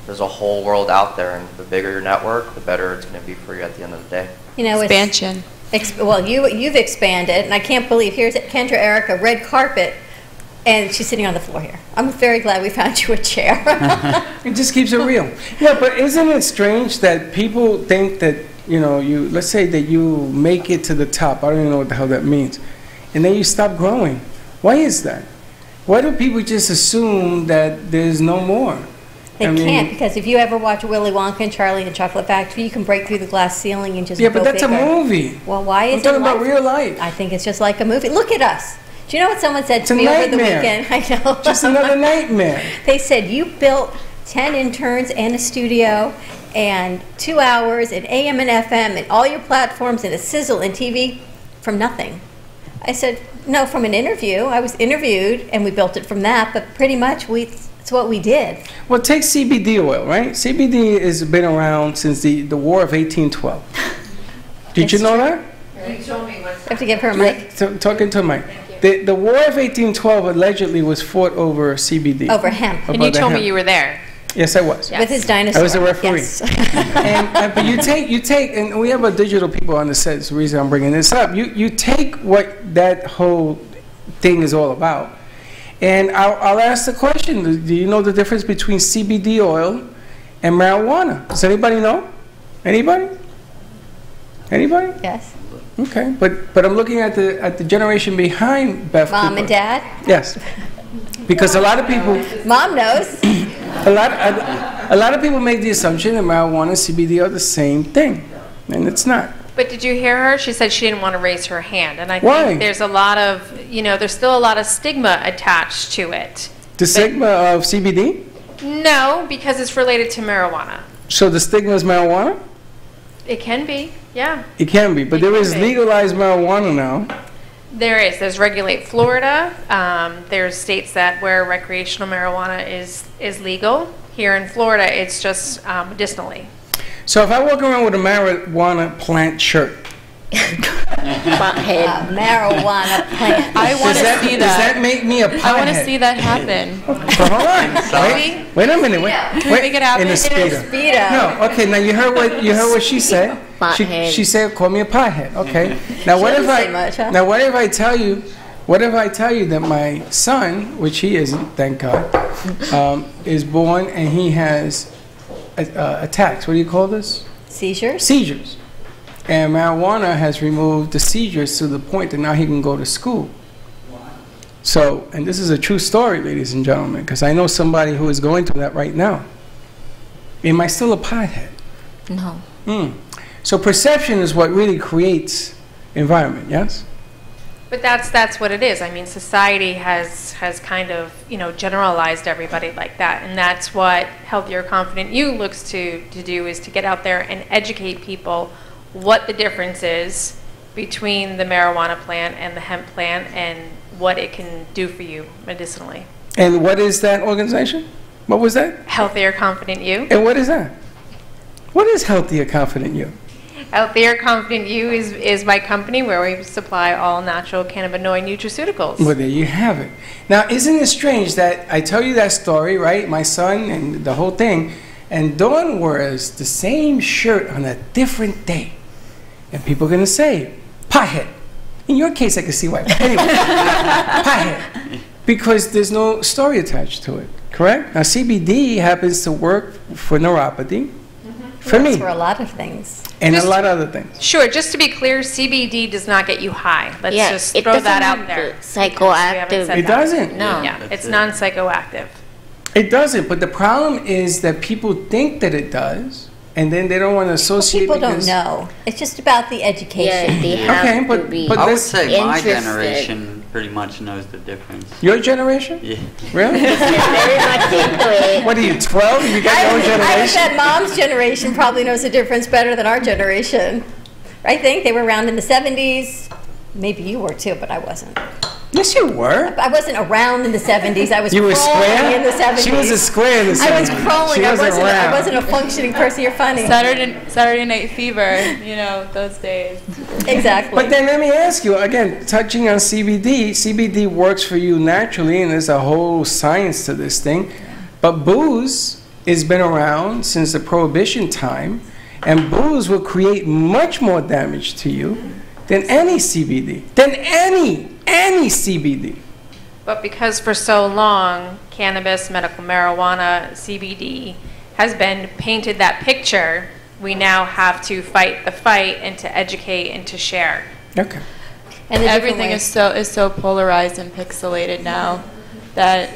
there's a whole world out there, and the bigger your network, the better it's going to be for you at the end of the day. You know, Expansion. Well, you've expanded, and I can't believe, here's Kendra Erica, red carpet, and she's sitting on the floor here. I'm very glad we found you a chair. It just keeps it real. Yeah, but isn't it strange that people think that, you know, let's say that you make it to the top. I don't even know what the hell that means. And then you stop growing. Why is that? Why do people just assume that there's no more? They can't, because if you ever watch Willy Wonka and Charlie and the Chocolate Factory, you can break through the glass ceiling and just Yeah, go but that's bigger. a movie. Well, why is I'm talking it about real life. I think it's just like a movie. Look at us. Do you know what someone said It's to a me over the nightmare. weekend? I know. Just another nightmare. They said, you built 10 interns and a studio and 2 hours and AM and FM and all your platforms and a sizzle and TV from nothing. I said, no, from an interview. I was interviewed and we built it from that, but pretty much it's what we did. Well, take CBD oil, right? CBD has been around since the War of 1812. Did you know that? You told me what. I have to give her a mic. Talking to Mike. The War of 1812 allegedly was fought over CBD. Over hemp. And you told me you were there. Yes, I was. With his dinosaur. I was a referee. Yes. But you take, and we have a digital people on the set. It's the reason I'm bringing this up. You take what that whole thing is all about, and I'll ask the question: do you know the difference between CBD oil and marijuana? Does anybody know? Anybody? Anybody? Yes. Okay, but I'm looking at the generation behind Beth Mom Cooper. and Dad? Yes, because a lot of people. Mom knows. A lot of people make the assumption that marijuana and CBD are the same thing, and it's not. But did you hear her? She said she didn't want to raise her hand. And I Why? think there's a lot of, there's still a lot of stigma attached to it. The stigma of CBD? No, because it's related to marijuana. So the stigma is marijuana? It can be, yeah. It can be, but there is be. legalized marijuana now. There is. There's Regulate Florida. There's states that where recreational marijuana is legal. Here in Florida, it's just medicinally. So if I walk around with a marijuana plant shirt, Butthead. Marijuana plant. I want to see that. Does that make me a pothead? I want to see that happen. Hold on. Wait a minute. Can we make it happen? In a speedo. No. Okay. Now you heard what she said. She said, "Call me a pothead." Okay. Now what if I? Now what if I tell you? What if I tell you that my son, which he isn't, thank God, is born and he has attacks? What do you call this? Seizures. Seizures. And marijuana has removed the seizures to the point that now he can go to school. So, and this is a true story, ladies and gentlemen, because I know somebody who is going through that right now. Am I still a pothead? No. So perception is what really creates environment, yes? But that's what it is. I mean, society has kind of, generalized everybody like that. And that's what Healthier Confident You looks to do, is to get out there and educate people what the difference is between the marijuana plant and the hemp plant and what it can do for you medicinally. And what is that organization? What was that? Healthier Confident You. And what is that? What is Healthier Confident You? Healthier Confident You is my company where we supply all natural cannabinoid nutraceuticals. Well, there you have it. Now, isn't it strange that I tell you that story, right? My son and the whole thing, and Dawn wears the same shirt on a different day. And people are going to say, pothead. In your case, I can see why. But anyway, pothead. Because there's no story attached to it, correct? Now, CBD happens to work for neuropathy, for me. For a lot of things. And a lot of other things. Sure, just to be clear, CBD does not get you high. Let's just throw that out there. Psychoactive. It doesn't. No. Yeah, it's non-psychoactive. It doesn't, but the problem is that people think that it does, and then they don't want to associate. People don't know. It's just about the education. Yeah, they have to be I would say my interested. generation pretty much knows the difference. Your generation? Yeah. Really? Very much into it. What are you, 12? You got your own I generation? bet Mom's generation probably knows the difference better than our generation. I think they were around in the 70s. Maybe you were too, but I wasn't. Yes, you were. I wasn't around in the 70s. I was You were crawling square? in the 70s. She was a square in the 70s. I was crawling. She wasn't I around. wasn't a functioning person. You're funny. Saturday Night Fever, those days. Exactly. But then let me ask you, again, touching on CBD, CBD works for you naturally, and there's a whole science to this thing. But booze has been around since the Prohibition time, and booze will create much more damage to you than any CBD, than any CBD. But because for so long, cannabis, medical marijuana, CBD has been painted that picture, we now have to fight the fight and to educate and to share. Okay. And everything is so polarized and pixelated now that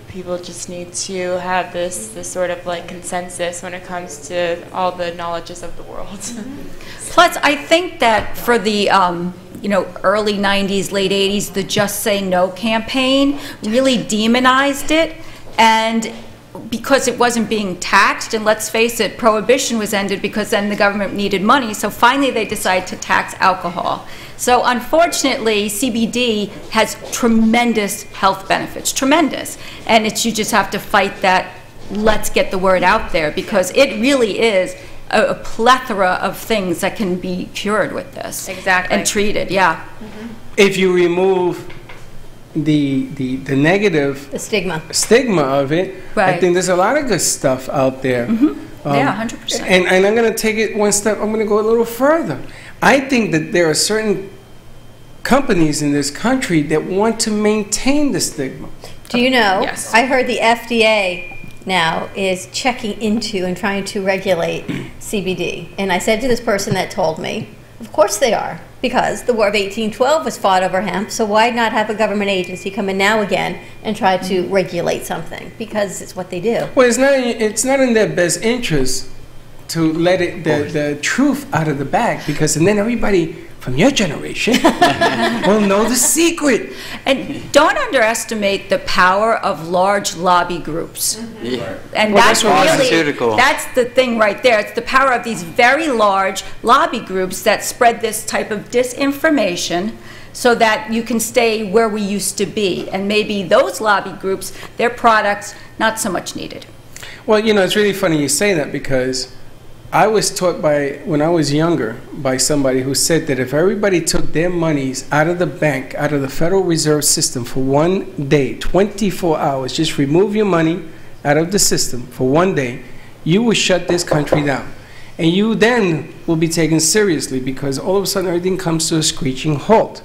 people just need to have this sort of like consensus when it comes to all the knowledges of the world. Plus, I think that for the early 90s, late 80s, the Just Say No campaign really demonized it, and because it wasn't being taxed, and let's face it, Prohibition was ended because then the government needed money, so finally they decided to tax alcohol. So unfortunately, CBD has tremendous health benefits, tremendous, and you just have to fight that, let's get the word out there, because it really is a plethora of things that can be cured with this. Exactly. And treated, yeah. Mm-hmm. If you remove the negative stigma of it, I Right. think there's a lot of good stuff out there. Yeah, 100%. And I'm going to take it one step, I'm going to go a little further. I think that there are certain companies in this country that want to maintain the stigma. Do you know? Yes. I heard the FDA now is checking into and trying to regulate CBD. And I said to this person that told me, of course they are, because the War of 1812 was fought over hemp, so why not have a government agency come in now again and try to regulate something? Because it's what they do. Well, it's not in their best interest to let the truth out of the bag, because then everybody from your generation will know the secret. And don't underestimate the power of large lobby groups. Yeah. And Well, that's that's really, pharmaceutical. that's the thing right there. It's the power of these very large lobby groups that spread this type of disinformation so that you can stay where we used to be. And maybe those lobby groups, their products, not so much needed. Well, it's really funny you say that, because I was taught when I was younger, by somebody who said that if everybody took their monies out of the bank, out of the Federal Reserve System for one day, 24 hours, just remove your money out of the system for one day, you will shut this country down. And you then will be taken seriously, because all of a sudden everything comes to a screeching halt.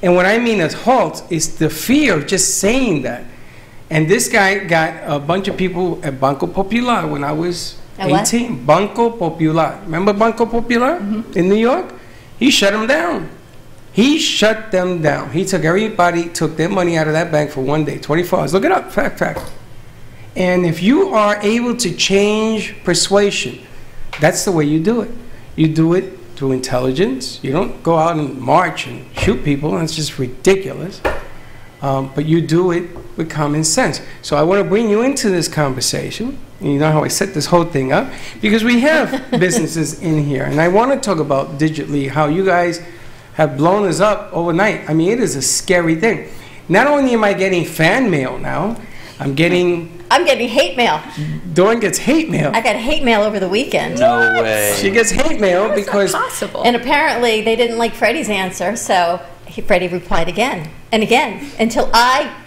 And what I mean as halt is the fear of just saying that. And this guy got a bunch of people at Banco Popular when I was 18. Banco Popular. Remember Banco Popular in New York? He shut them down. He shut them down. He took everybody, took their money out of that bank for one day, 24 hours. Look it up, fact. And if you are able to change persuasion, that's the way you do it. You do it through intelligence. You don't go out and march and shoot people. That's just ridiculous. But you do it with common sense. So I want to bring you into this conversation. You know how I set this whole thing up? Because we have businesses in here. And I want to talk about digitally, how you guys have blown us up overnight. I mean, it is a scary thing. Not only am I getting fan mail now, I'm getting hate mail. Dawn gets hate mail. I got hate mail over the weekend. No way. She gets hate mail because... Possible. And apparently they didn't like Freddy's answer, so Freddy replied again and again until I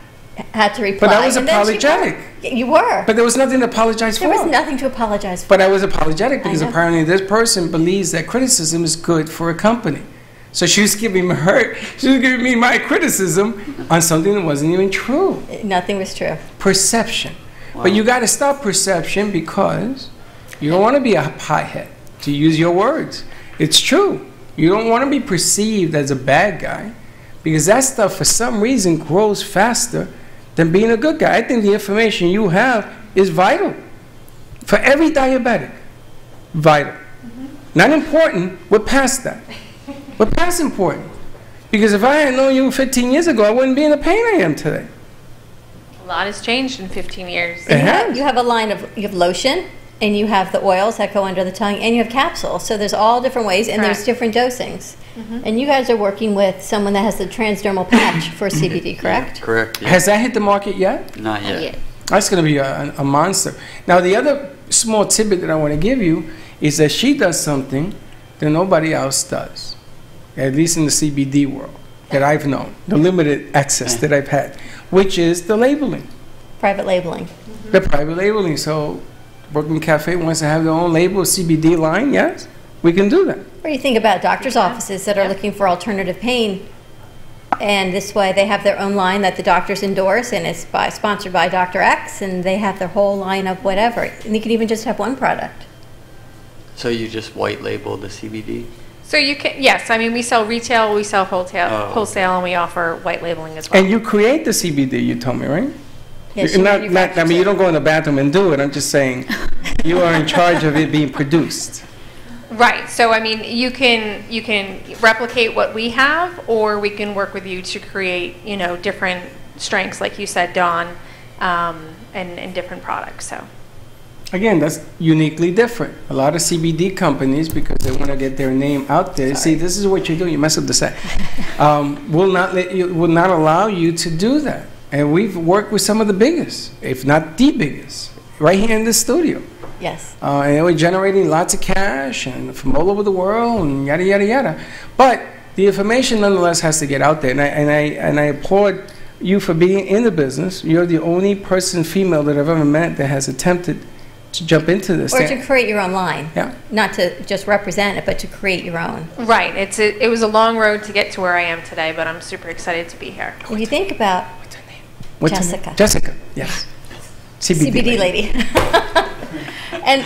had to reply. But I was apologetic. You were. But there was nothing to apologize for. There was nothing to apologize for. But I was apologetic because apparently this person believes that criticism is good for a company. So she was giving me my criticism on something that wasn't even true. Nothing was true. Perception. Wow. But you got to stop perception, because you don't want to be a piehead, to use your words. It's true. You don't want to be perceived as a bad guy, because that stuff for some reason grows faster than being a good guy. I think the information you have is vital for every diabetic. Vital. Not important. We're past that. We're past important. Because if I had known you 15 years ago, I wouldn't be in the pain I am today. A lot has changed in 15 years. You have a line of, you have lotion, and you have the oils that go under the tongue, and you have capsules. So there's all different ways, and there's different dosings. And you guys are working with someone that has the transdermal patch for CBD, correct? Correct. Yeah. Has that hit the market yet? Not yet. That's going to be a monster. Now, the other small tidbit that I want to give you is that she does something that nobody else does, at least in the CBD world that I've known, the limited access that I've had, which is the labeling. Private labeling. The private labeling. So Brooklyn Cafe wants to have their own label, CBD line, yes, we can do that. Or you think about doctor's offices that are looking for alternative pain, and this way they have their own line that the doctors endorse, and it's sponsored by Dr. X, and they have their whole line of whatever. And you could even just have one product. So you just white label the CBD? So you can, yes, I mean, we sell retail, we sell wholesale, and we offer white labeling as well. And you create the CBD, you told me, right? Yes, I mean, you don't go in the bathroom and do it. I'm just saying you are in charge of it being produced. Right. So I mean, you can replicate what we have, or we can work with you to create, you know, different strengths, like you said, Dawn, and different products. So. Again, that's uniquely different. A lot of CBD companies, because they want to get their name out there, see, this is what you do, you mess up the set, will not allow you to do that. And we've worked with some of the biggest, if not the biggest, right here in this studio. Yes. And we're generating lots of cash and from all over the world and yada, yada, yada. But the information nonetheless has to get out there. And I applaud you for being in the business. You're the only person, female, that I've ever met that has attempted to jump into this. Or to create your own line. Yeah. Not to just represent it, but to create your own. Right. It was a long road to get to where I am today, but I'm super excited to be here. If you think about What's Jessica. Her name? Jessica, yes. CBD lady. And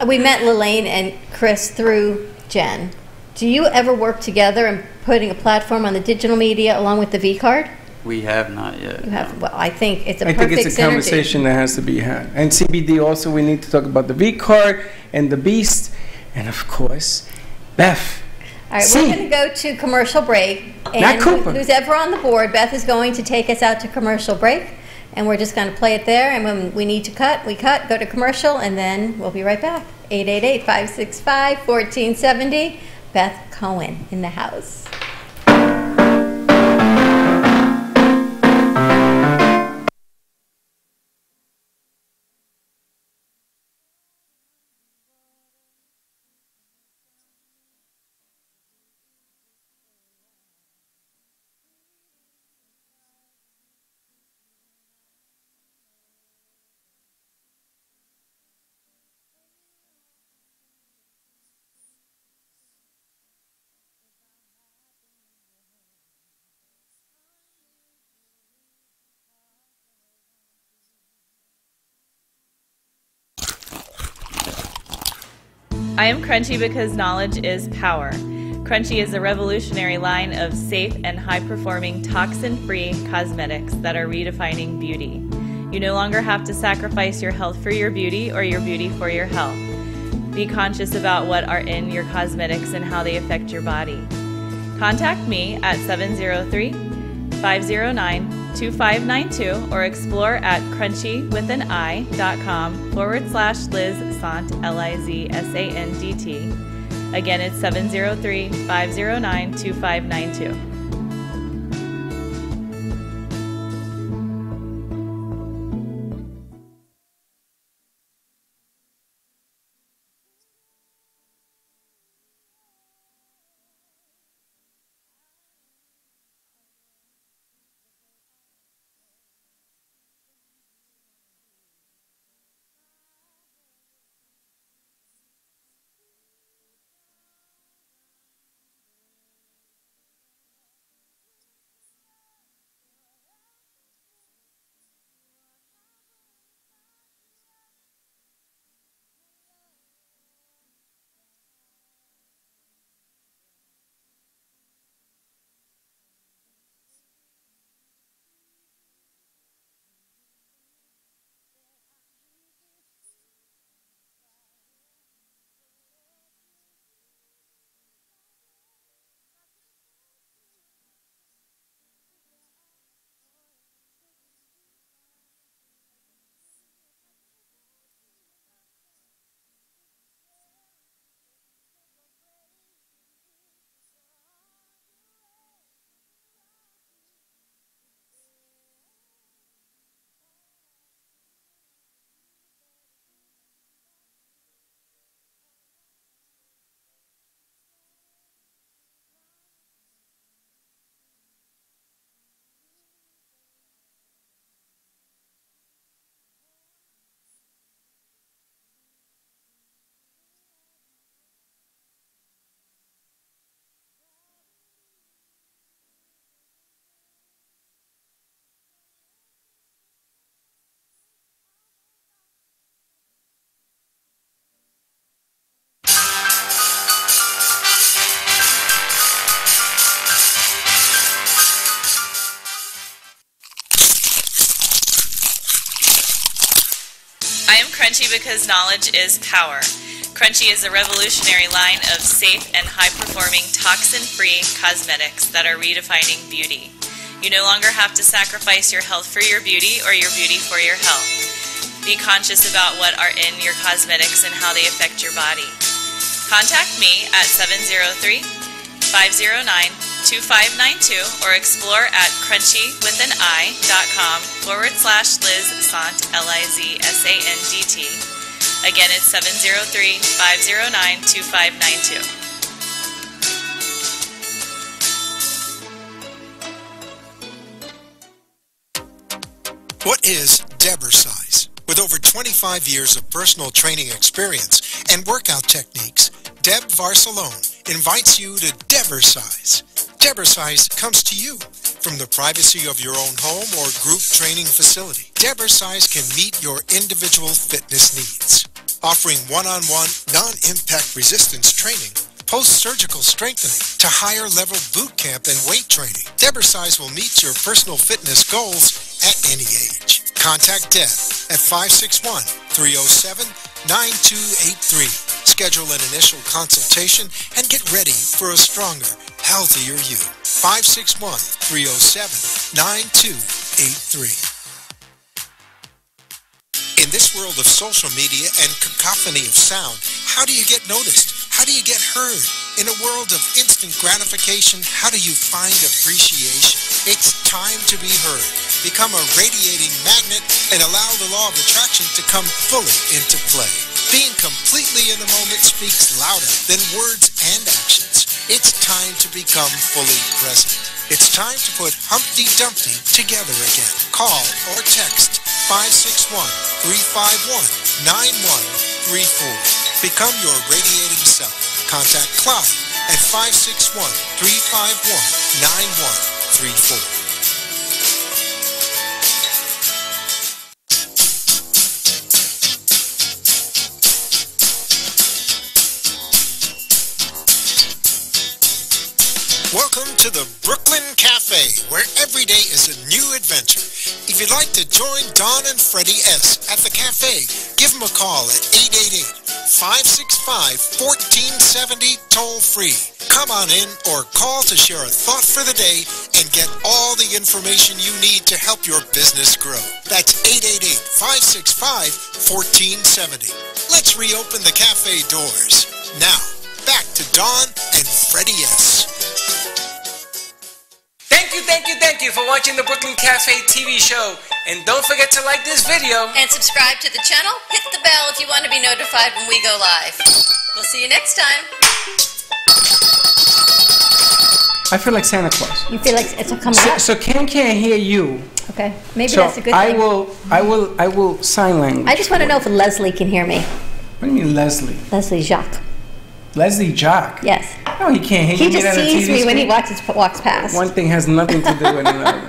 we met Lelaine and Chris through Jen. Do you ever work together in putting a platform on the digital media along with the V card? We have not yet. You have. Well, I think it's a I perfect think it's a conversation that has to be had. And CBD also, we need to talk about the V card and the Beast, and of course, Beth. All right, we're going to go to commercial break. And who's ever on the board, Beth is going to take us out to commercial break. And we're just going to play it there. And when we need to cut, we cut, go to commercial, and then we'll be right back. 888-565-1470. Beth Cohen in the house. I am Crunchy because knowledge is power. Crunchy is a revolutionary line of safe and high-performing toxin-free cosmetics that are redefining beauty. You no longer have to sacrifice your health for your beauty or your beauty for your health. Be conscious about what are in your cosmetics and how they affect your body. Contact me at 703-509-2592 or explore at crunchywithanI.com/Liz Sant, LIZSANDT. Again, it's 703-509-2592. I am Crunchy because knowledge is power. Crunchy is a revolutionary line of safe and high-performing toxin-free cosmetics that are redefining beauty. You no longer have to sacrifice your health for your beauty or your beauty for your health. Be conscious about what are in your cosmetics and how they affect your body. Contact me at 703-509-2592 or explore at crunchywithanI.com/Liz Sant, LIZSANDT. Again, it's 703-509-2592. What is Debersize? With over 25 years of personal training experience and workout techniques, Deb Varsalone invites you to Debersize. Debersize comes to you from the privacy of your own home or group training facility. Debersize can meet your individual fitness needs, offering one-on-one, non-impact resistance training, post-surgical strengthening, to higher-level boot camp and weight training. Debersize will meet your personal fitness goals at any age. Contact Deb at 561-307-9283. Schedule an initial consultation and get ready for a stronger, healthier you. 561-307-9283. In this world of social media and cacophony of sound, how do you get noticed? How do you get heard? In a world of instant gratification, how do you find appreciation? It's time to be heard. Become a radiating magnet and allow the law of attraction to come fully into play. Being completely in the moment speaks louder than words and actions. It's time to become fully present. It's time to put Humpty Dumpty together again. Call or text 561-351-9134. Become your radiating self. Contact Clyde at 561-351-9134. Welcome to the Brooklyn Cafe, where every day is a new adventure. If you'd like to join Don and Freddy S. at the cafe, give them a call at 888-565-1470 toll-free. Come on in or call to share a thought for the day and get all the information you need to help your business grow. That's 888-565-1470. Let's reopen the cafe doors. Now, back to Don and Freddy S. Thank you for watching the Brooklyn Cafe TV show. And don't forget to like this video. And subscribe to the channel. Hit the bell if you want to be notified when we go live. We'll see you next time. I feel like Santa Claus. You feel like it's coming up? So Ken can't hear you. Okay, maybe So that's a good thing. I will sign language. I just want to know if Leslie can hear me. What do you mean Leslie? Leslie Jacques. Leslie Jacques? Yes. No, he can't hear He you. just sees me when he walks past. One thing has nothing to do with another.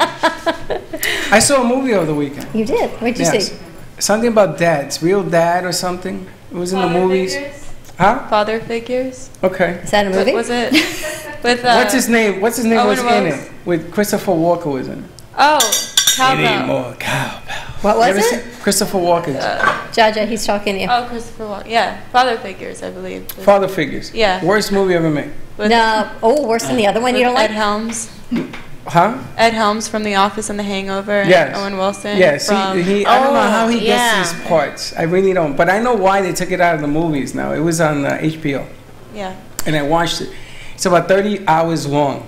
I saw a movie over the weekend. You did? What did you see? Something about dads. Real Dad or something. It was in the movies. Huh? Father Figures. Okay. Is that a movie? Was it? With What's his name? What's his name was Owen in Rose? it? With Christopher Walker was in it. Oh, It ain't Cowbell. more cowbell. What was You ever it? seen Christopher Walken. Jaja, he's talking to you. Oh, Christopher Walken. Yeah, Father Figures, I believe. Father Figures. Yeah. Worst movie ever made. No. Oh, worse than the other one you don't Ed like? Helms. Huh? Ed Helms from The Office and The Hangover. Yes. And Owen Wilson. Yes. From, I don't know how he gets these parts. I really don't. But I know why they took it out of the movies now. It was on HBO. Yeah. And I watched it. It's about 30 hours long.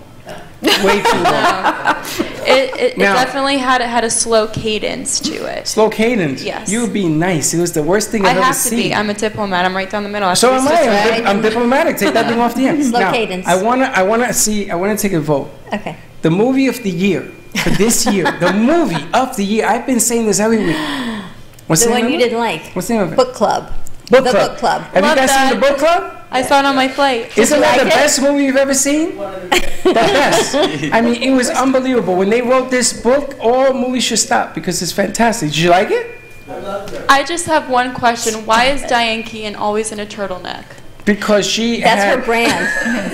Way too long. It Now- definitely had a slow cadence to it. Slow cadence. Yes. You would be nice. It was the worst thing I I've ever have to seen. be. I'm a diplomat. I'm right down the middle. So am That's I. I'm diplomatic. Take that thing off the end. Slow Now, cadence. I wanna take a vote. Okay. The movie of the year for this year. The movie of the year. I've been saying this every week. What's The name one of you it? didn't like. What's the name of it? Book Club. Book The Club. Book Club. Have Love you guys that. seen the Book Club? I saw it on my flight. Isn't that the like it? best movie you've ever seen? The best. I mean, it was unbelievable. When they wrote this book, all movies should stop because it's fantastic. Did you like it? I just have one question. Why is Diane Keaton always in a turtleneck? Because she That's had, her brand,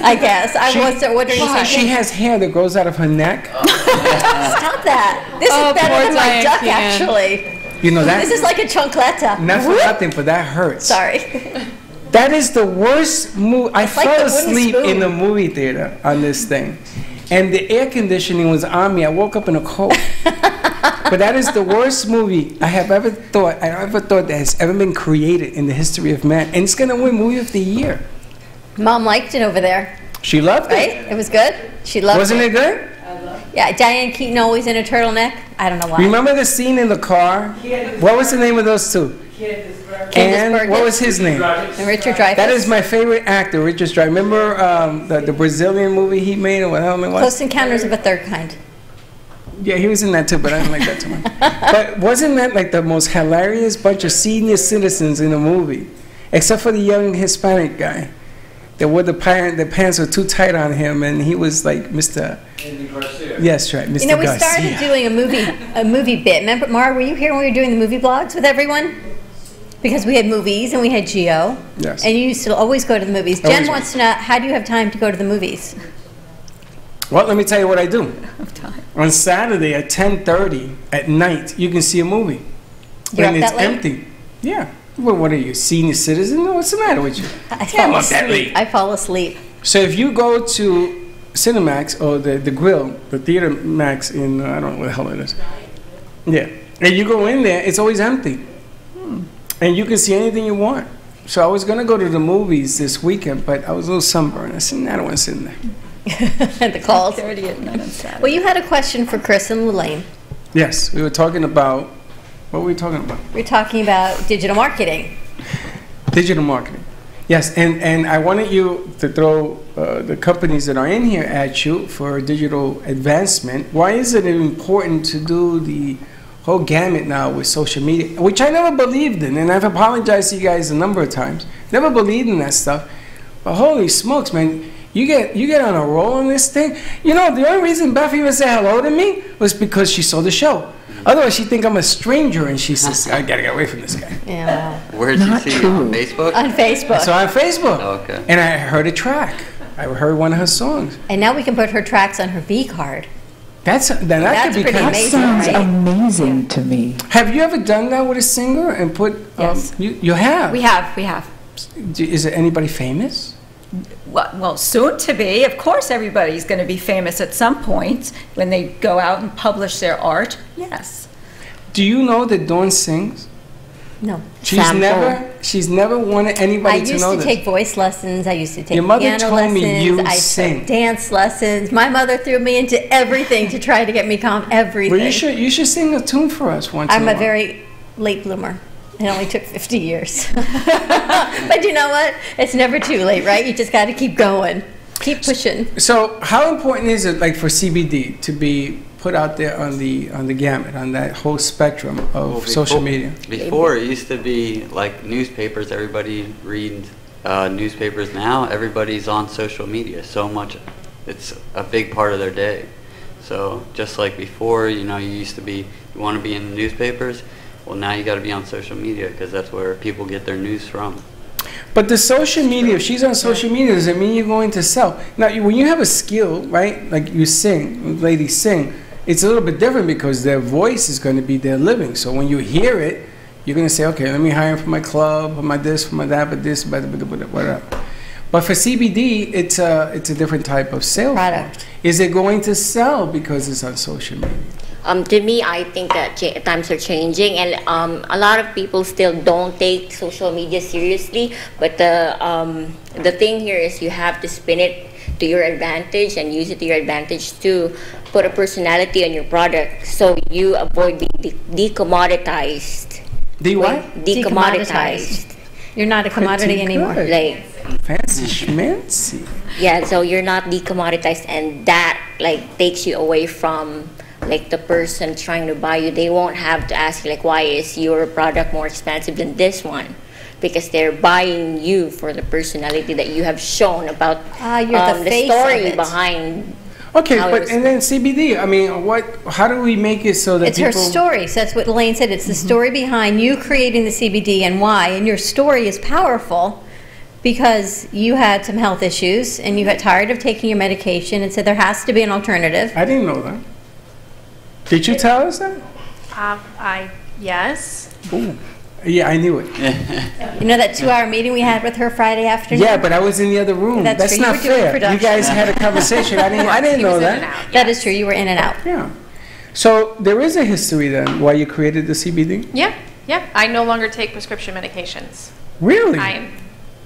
I guess. I was wondering. Why? She has hair that grows out of her neck. Stop that. This Oh, is better poor than my Diane duck, Keaton. actually. You know that? This is like a chunkletta. Not for nothing, but that hurts. Sorry. That is the worst movie. I It's like fell the wooden asleep spoon. in the movie theater on this thing. And the air conditioning was on me. I woke up in a cold. But that is the worst movie I ever thought that has ever been created in the history of man. And it's going to win movie of the year. Mom liked it over there, She loved right? it. It was good. She loved Wasn't it good? Yeah, Diane Keaton always in a turtleneck. I don't know why. Remember the scene in the car? What was the name of those two? And what Burgess. was his name? And Richard Dreyfuss. That is my favorite actor, Richard Dreyfuss. Remember the Brazilian movie he made, or what the hell it was? Close Encounters of a Third Kind. Yeah, he was in that too, but I didn't like that too much. But wasn't that like the most hilarious bunch of senior citizens in the movie? Except for the young Hispanic guy. That wore the pants were too tight on him, and he was like Mr. Yes, right, Mr. You know, we Garcia. started doing a movie bit. Remember, Mara, were you here when we were doing the movie blogs with everyone? Because we had movies and we had Geo. Yes. And you used to always go to the movies. Jen Always. wants to know, how do you have time to go to the movies? Well, let me tell you what I do. On Saturday at 10:30 at night, you can see a movie. You're when up it's that late? empty. Yeah. Well, what are you, senior citizen? What's the matter with you? I Yeah, I'm fall up that asleep. late. I fall asleep. So if you go to Cinemax or the Grill, the Theater Max in, I don't know what the hell it is. Yeah. And you go in there, it's always empty. And you can see anything you want. So I was going to go to the movies this weekend, but I was a little sunburned. I said, nah, I don't want to sit in there. The calls. 30 at night on Saturday. Well, you had a question for Chris and Lulaine. Yes, we were talking about, what were we talking about? We're talking about digital marketing. Digital marketing. Yes, and I wanted you to throw the companies that are in here at you for digital advancement. Why is it important to do the whole gamut now with social media, which I never believed in, and I've apologized to you guys a number of times. Never believed in that stuff. But holy smokes, man, you get on a roll on this thing. You know, the only reason Beth even said hello to me was because she saw the show. Otherwise, she'd think I'm a stranger, and she says, I gotta get away from this guy. Yeah. Where did you see it? On Facebook? On Facebook. So on Facebook. Okay. And I heard a track. I heard one of her songs. And now we can put her tracks on her V card. That's could be pretty kind amazing, Sounds right? amazing to me. Have you ever done that with a singer and put? Yes. You have. We have. Is there anybody famous? Well, soon to be. Of course, everybody's going to be famous at some point when they go out and publish their art. Yes. Do you know that Dawn sings? No. She's never wanted anybody to know this. I used to take voice lessons. I used to take Your mother piano told lessons. me you I sing. took dance lessons. My mother threw me into everything to try to get me everything. Well, you should sing a tune for us once. I'm in a while. very late bloomer. It only took 50 years. But you know what? It's never too late, right? You just got to keep going. Keep pushing. So how important is it, like, for CBD to be put out there on the gamut, on that whole spectrum of social media? Before, it used to be like newspapers. Everybody reads newspapers. Now everybody's on social media so much. It's a big part of their day. So just like before, you used to be, you want to be in the newspapers. Well, now you got to be on social media because that's where people get their news from. But the social media, if she's on social media, does it mean you're going to sell? Now, when you have a skill, right, like you sing, ladies sing, it's a little bit different because their voice is going to be their living. So when you hear it, you're going to say, okay, let me hire him for my club, for my this, for my that, but this, but whatever. But for CBD, it's a different type of sale product. Is it going to sell because it's on social media? To me, I think that times are changing, and a lot of people still don't take social media seriously. But the thing here is you have to spin it to your advantage and use it to your advantage to put a personality on your product, so you avoid being decommoditized. What? Decommoditized. You're not a commodity anymore. Like fancy schmancy. Yeah, so you're not decommoditized, and that takes you away from the person trying to buy you. They won't have to ask you why is your product more expensive than this one, because they're buying you for the personality that you have shown about you're the face story of it. behind. Okay, and then CBD. I mean, how do we make it so that it's people? Her story. So that's what Elaine said. It's the story behind you creating the CBD and why. And your story is powerful because you had some health issues and you got tired of taking your medication and said there has to be an alternative. I didn't know that. Did you tell us that? Yes. Ooh. Yeah, I knew it. You know that 2-hour meeting we had with her Friday afternoon? Yeah, but I was in the other room. That's true. not fair. You guys had a conversation. I didn't know that. That is true. You were in and out. Yeah. So there is a history then why you created the CBD? Yeah. I no longer take prescription medications. Really? I am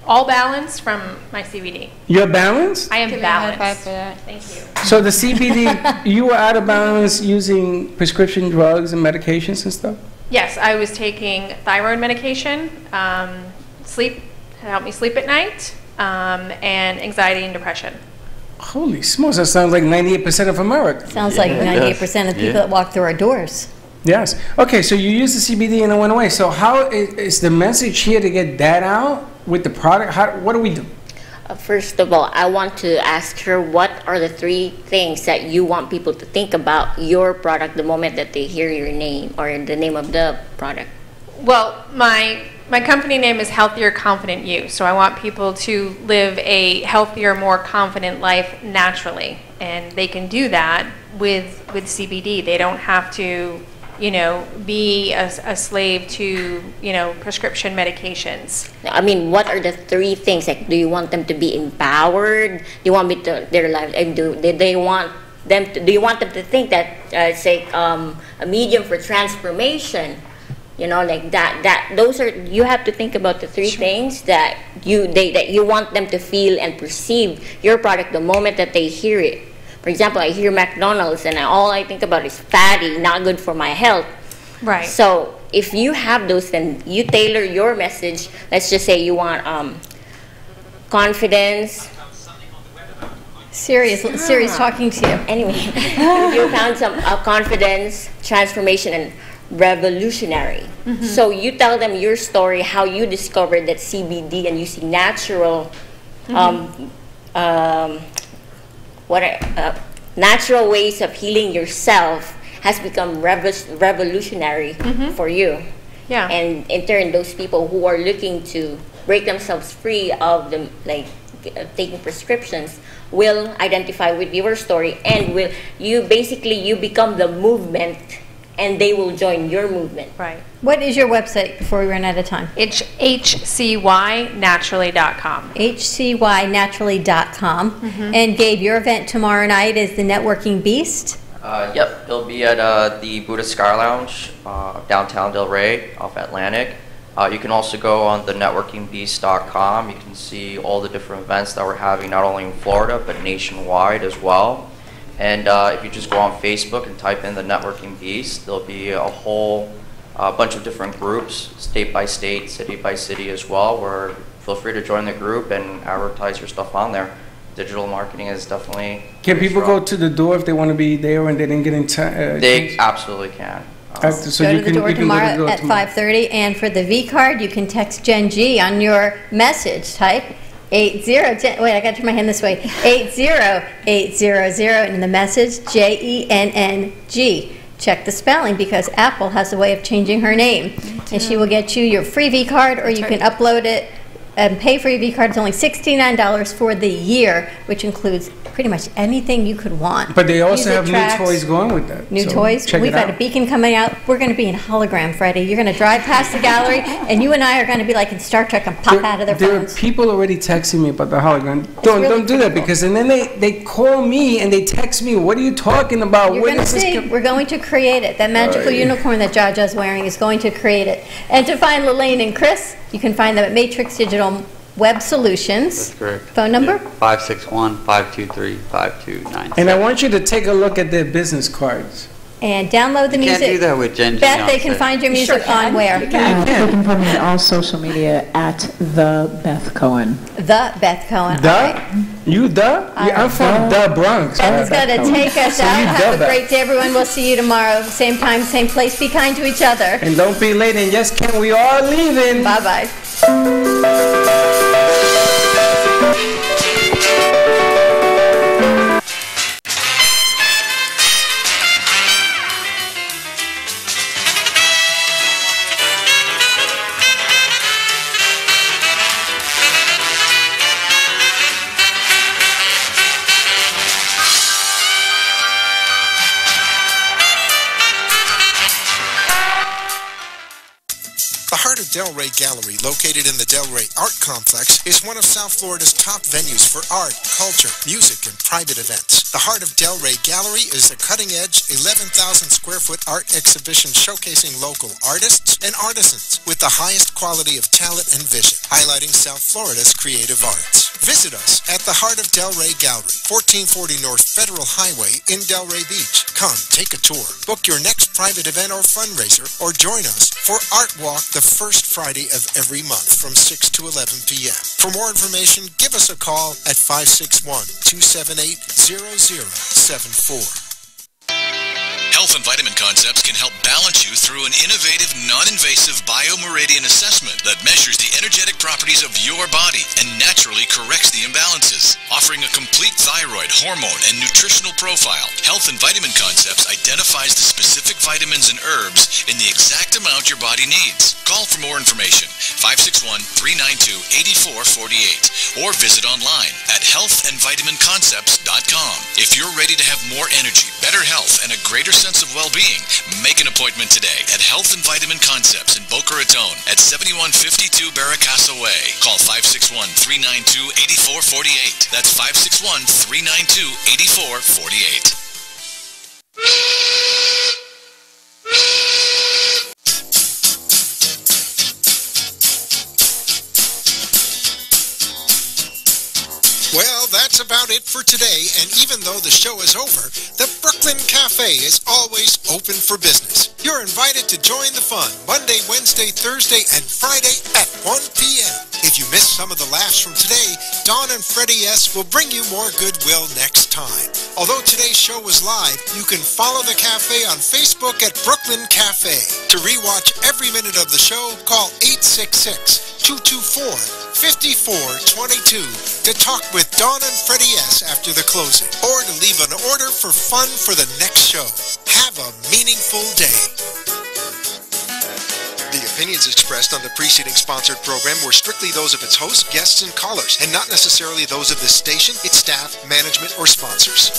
all balanced from my CBD. You're balanced? I am Give me a high balanced. five for that. Thank you. So the CBD, you were out of balance using prescription drugs and medications and stuff? Yes, I was taking thyroid medication, sleep to help me sleep at night, and anxiety and depression. Holy smokes, that sounds like 98% of America. Sounds like 98% of people that walk through our doors. Yes. Okay, so you use the CBD and it went away. So how is the message here to get that out with the product? What do we do? First of all, I want to ask her what are the 3 things that you want people to think about your product the moment that they hear your name or the name of the product. Well, my company name is Healthier Confident You, so I want people to live a healthier, more confident life naturally, and they can do that with CBD. They don't have to be a slave to, prescription medications. I mean, what are the 3 things? Do you want them to be empowered? Do you want their life? Do you want them to think that it's a medium for transformation? Those are, you have to think about the 3 things that you want them to feel and perceive your product the moment that they hear it. For example, I hear McDonald's and all I think about is fatty, not good for my health. Right. So if you have those, then you tailor your message. Let's just say you want confidence. Siri's talking to you. Anyway, you found some confidence, transformation, and revolutionary. Mm-hmm. So you tell them your story, how you discovered that CBD and using natural natural ways of healing yourself has become revolutionary for you. Yeah. And in turn, those people who are looking to break themselves free of the taking prescriptions will identify with your story, and you become the movement, and they will join your movement. Right. What is your website before we run out of time? It's hcynaturally.com. hcynaturally.com. And Gabe, your event tomorrow night is the Networking Beast. Yep, it'll be at the Buddha Sky Lounge, downtown Del Rey, off Atlantic. You can also go on the networkingbeast.com. You can see all the different events that we're having, not only in Florida, but nationwide as well. And if you just go on Facebook and type in the Networking Beast, there'll be a whole bunch of different groups, state by state, city by city as well, where feel free to join the group and advertise your stuff on there. Digital marketing is definitely... Can people go to the door if they want to be there and they didn't get in time? They absolutely can. So go to the door tomorrow at 5:30, and for the V card, you can text Gen G on your message. Type 80. Wait, I got to turn my hand this way. 80800, and in the message JENNG. Check the spelling because Apple has a way of changing her name, and she will get you your free V card, or you can upload it and pay for your V card. It's only $69 for the year, which includes pretty much anything you could want. But they also have tracks, new toys going with that. New so toys. We've got a beacon coming out. We're going to be in hologram, Freddie. You're going to drive past the gallery, and you and I are going to be like in Star Trek and pop out of their There are phones. people already texting me about the hologram. Don't do that, because and then they call me and they text me, what are you talking about? You're When going to is this see. We're going to create it. That magical Right. unicorn that Jaja's wearing is going to create it. And to find Lelaine and Chris, you can find them at Matrix Digital Web Solutions. That's correct. Phone number? 561-523-5297. And I want you to take a look at their business cards. And download the You music. can't do that with Gen G Beth, on they can set. find your music on where? You can find me on all social media at the Beth Cohen. The Beth Cohen. The? All right. You the? Yeah, I'm from the Bronx. Beth is going to take us So out. you Have a the great day, everyone. We'll see you tomorrow. Same time, same place. Be kind to each other. And don't be late, and yes, Ken, we are leaving. Bye-bye. The Heart of Delray Gallery, located in the Delray Art Complex, is one of South Florida's top venues for art, culture, music, and private events. The Heart of Delray Gallery is a cutting-edge, 11,000-square-foot art exhibition showcasing local artists and artisans with the highest quality of talent and vision, highlighting South Florida's creative arts. Visit us at the Heart of Delray Gallery, 1440 North Federal Highway in Delray Beach. Come, take a tour, book your next private event or fundraiser, or join us for Art Walk the first Friday of every month from 6 to 11 p.m. For more information, give us a call at 561-278-0074. Health and Vitamin Concepts can help balance you through an innovative, non-invasive biomeridian assessment that measures the energetic properties of your body and naturally corrects the imbalances. Offering a complete thyroid, hormone, and nutritional profile, Health and Vitamin Concepts identifies the specific vitamins and herbs in the exact amount your body needs. Call for more information, 561-392-8448, or visit online at healthandvitaminconcepts.com. If you're ready to have more energy, better health, and a greater sense of well-being, make an appointment today at Health and Vitamin Concepts in Boca Raton at 7152 Barracassa Way. Call 561-392-8448. That's 561-392-8448. Well, that's about it for today, and even though the show is over, the Brooklyn Cafe is always open for business. You're invited to join the fun Monday, Wednesday, Thursday, and Friday at 1 p.m. If you missed some of the laughs from today, Dawn and Freddie S. will bring you more goodwill next time. Although today's show was live, you can follow the cafe on Facebook at Brooklyn Cafe. To rewatch every minute of the show, call 866-224-5422 to talk with Dawn and Freddie S. after the closing, or to leave an order for fun for the next show. Have a meaningful day. The opinions expressed on the preceding sponsored program were strictly those of its hosts, guests, and callers, and not necessarily those of this station, its staff, management, or sponsors.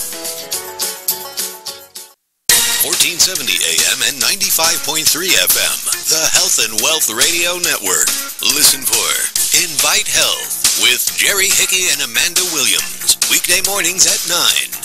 1470 AM and 95.3 FM, the Health and Wealth Radio Network. Listen for Invite Health with Jerry Hickey and Amanda Williams, weekday mornings at 9.